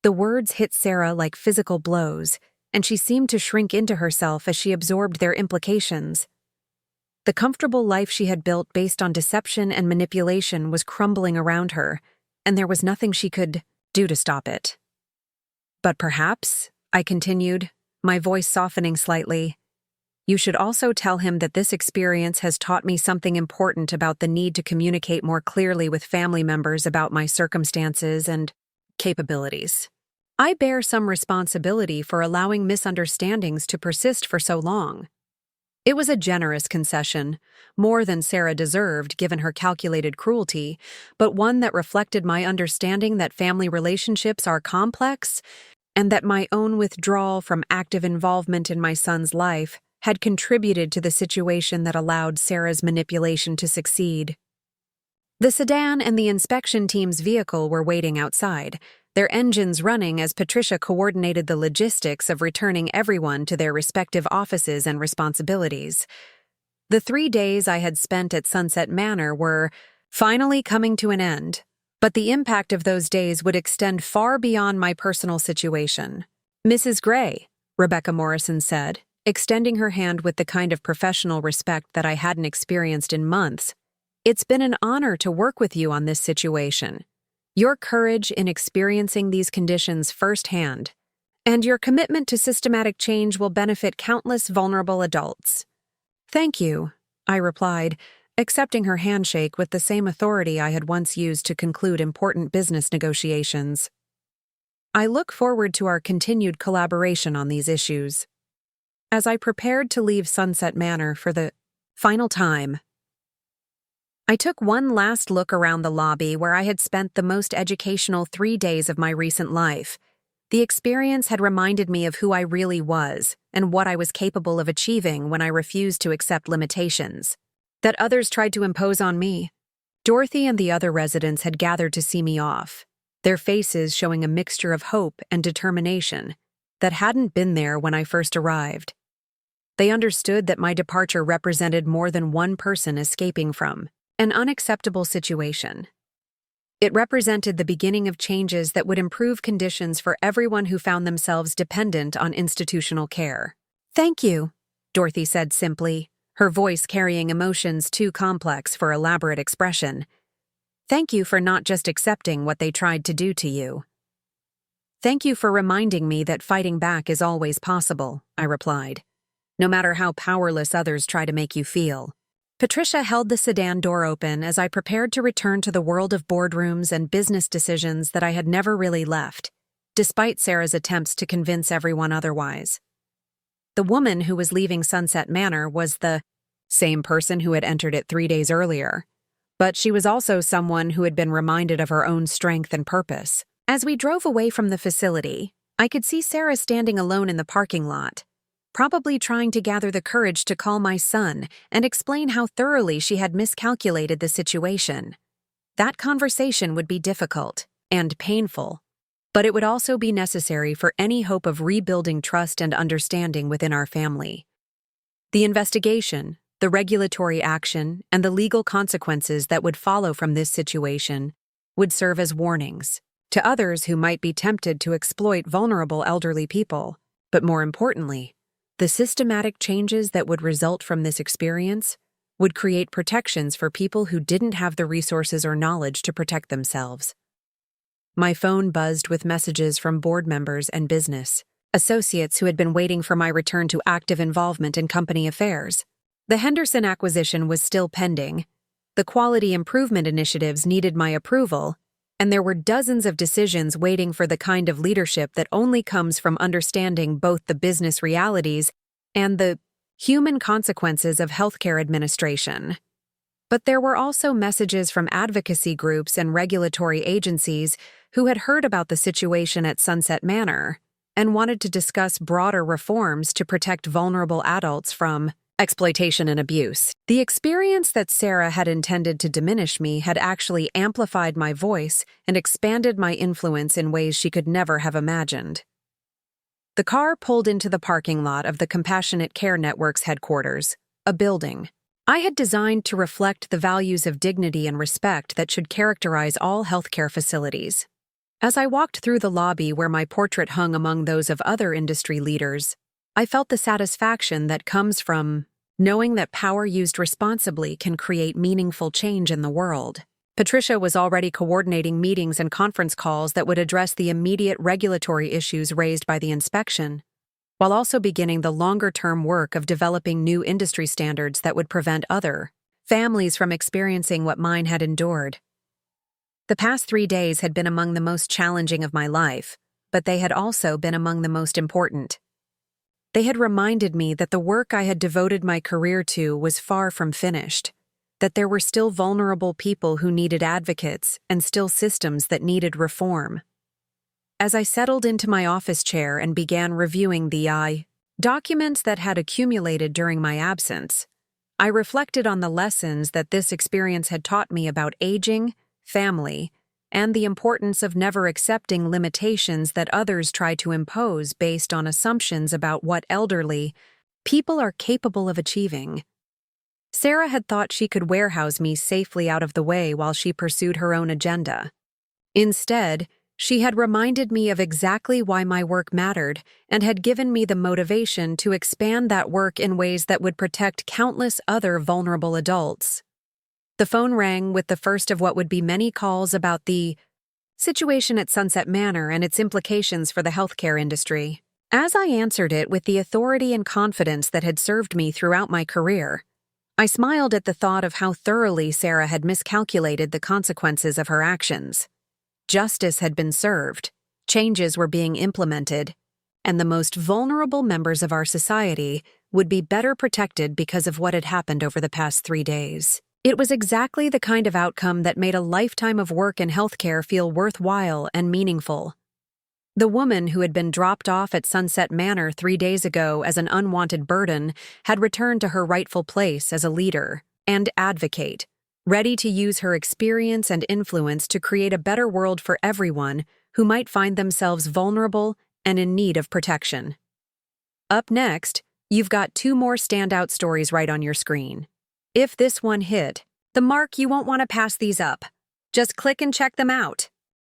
The words hit Sarah like physical blows, and she seemed to shrink into herself as she absorbed their implications. The comfortable life she had built based on deception and manipulation was crumbling around her, and there was nothing she could do to stop it. But perhaps, I continued, my voice softening slightly, you should also tell him that this experience has taught me something important about the need to communicate more clearly with family members about my circumstances and capabilities. I bear some responsibility for allowing misunderstandings to persist for so long. It was a generous concession, more than Sarah deserved given her calculated cruelty, but one that reflected my understanding that family relationships are complex and that my own withdrawal from active involvement in my son's life had contributed to the situation that allowed Sarah's manipulation to succeed. The sedan and the inspection team's vehicle were waiting outside, their engines running as Patricia coordinated the logistics of returning everyone to their respective offices and responsibilities. The 3 days I had spent at Sunset Manor were finally coming to an end, but the impact of those days would extend far beyond my personal situation. Mrs. Gray, Rebecca Morrison said, extending her hand with the kind of professional respect that I hadn't experienced in months. "It's been an honor to work with you on this situation. Your courage in experiencing these conditions firsthand, and your commitment to systematic change will benefit countless vulnerable adults." "Thank you," I replied, accepting her handshake with the same authority I had once used to conclude important business negotiations. I look forward to our continued collaboration on these issues. As I prepared to leave Sunset Manor for the final time, I took one last look around the lobby where I had spent the most educational 3 days of my recent life. The experience had reminded me of who I really was and what I was capable of achieving when I refused to accept limitations that others tried to impose on me. Dorothy and the other residents had gathered to see me off, their faces showing a mixture of hope and determination that hadn't been there when I first arrived. They understood that my departure represented more than one person escaping from an unacceptable situation. It represented the beginning of changes that would improve conditions for everyone who found themselves dependent on institutional care. "Thank you," Dorothy said simply, her voice carrying emotions too complex for elaborate expression. "Thank you for not just accepting what they tried to do to you." "Thank you for reminding me that fighting back is always possible," I replied, "no matter how powerless others try to make you feel." Patricia held the sedan door open as I prepared to return to the world of boardrooms and business decisions that I had never really left, despite Sarah's attempts to convince everyone otherwise. The woman who was leaving Sunset Manor was the same person who had entered it 3 days earlier, but she was also someone who had been reminded of her own strength and purpose. As we drove away from the facility, I could see Sarah standing alone in the parking lot, probably trying to gather the courage to call my son and explain how thoroughly she had miscalculated the situation. That conversation would be difficult and painful, but it would also be necessary for any hope of rebuilding trust and understanding within our family. The investigation, the regulatory action, and the legal consequences that would follow from this situation would serve as warnings to others who might be tempted to exploit vulnerable elderly people, but more importantly, the systematic changes that would result from this experience would create protections for people who didn't have the resources or knowledge to protect themselves. My phone buzzed with messages from board members and business associates who had been waiting for my return to active involvement in company affairs. The Henderson acquisition was still pending, the quality improvement initiatives needed my approval, and there were dozens of decisions waiting for the kind of leadership that only comes from understanding both the business realities and the human consequences of healthcare administration. But there were also messages from advocacy groups and regulatory agencies who had heard about the situation at Sunset Manor and wanted to discuss broader reforms to protect vulnerable adults from exploitation and abuse. The experience that Sarah had intended to diminish me had actually amplified my voice and expanded my influence in ways she could never have imagined. The car pulled into the parking lot of the Compassionate Care Network's headquarters, a building I had designed to reflect the values of dignity and respect that should characterize all healthcare facilities. As I walked through the lobby where my portrait hung among those of other industry leaders, I felt the satisfaction that comes from knowing that power used responsibly can create meaningful change in the world. Patricia was already coordinating meetings and conference calls that would address the immediate regulatory issues raised by the inspection, while also beginning the longer-term work of developing new industry standards that would prevent other families from experiencing what mine had endured. The past 3 days had been among the most challenging of my life, but they had also been among the most important. They had reminded me that the work I had devoted my career to was far from finished, that there were still vulnerable people who needed advocates and still systems that needed reform. As I settled into my office chair and began reviewing the documents that had accumulated during my absence, I reflected on the lessons that this experience had taught me about aging, family, and the importance of never accepting limitations that others try to impose based on assumptions about what elderly people are capable of achieving. Sarah had thought she could warehouse me safely out of the way while she pursued her own agenda. Instead, She had reminded me of exactly why my work mattered and had given me the motivation to expand that work in ways that would protect countless other vulnerable adults. The phone rang with the first of what would be many calls about the situation at Sunset Manor and its implications for the healthcare industry. As I answered it with the authority and confidence that had served me throughout my career, I smiled at the thought of how thoroughly Sarah had miscalculated the consequences of her actions. Justice had been served, changes were being implemented, and the most vulnerable members of our society would be better protected because of what had happened over the past 3 days. It was exactly the kind of outcome that made a lifetime of work in healthcare feel worthwhile and meaningful. The woman who had been dropped off at Sunset Manor 3 days ago as an unwanted burden had returned to her rightful place as a leader and advocate, ready to use her experience and influence to create a better world for everyone who might find themselves vulnerable and in need of protection. Up next, you've got 2 more standout stories right on your screen. If this one hit the mark, you won't want to pass these up. Just click and check them out.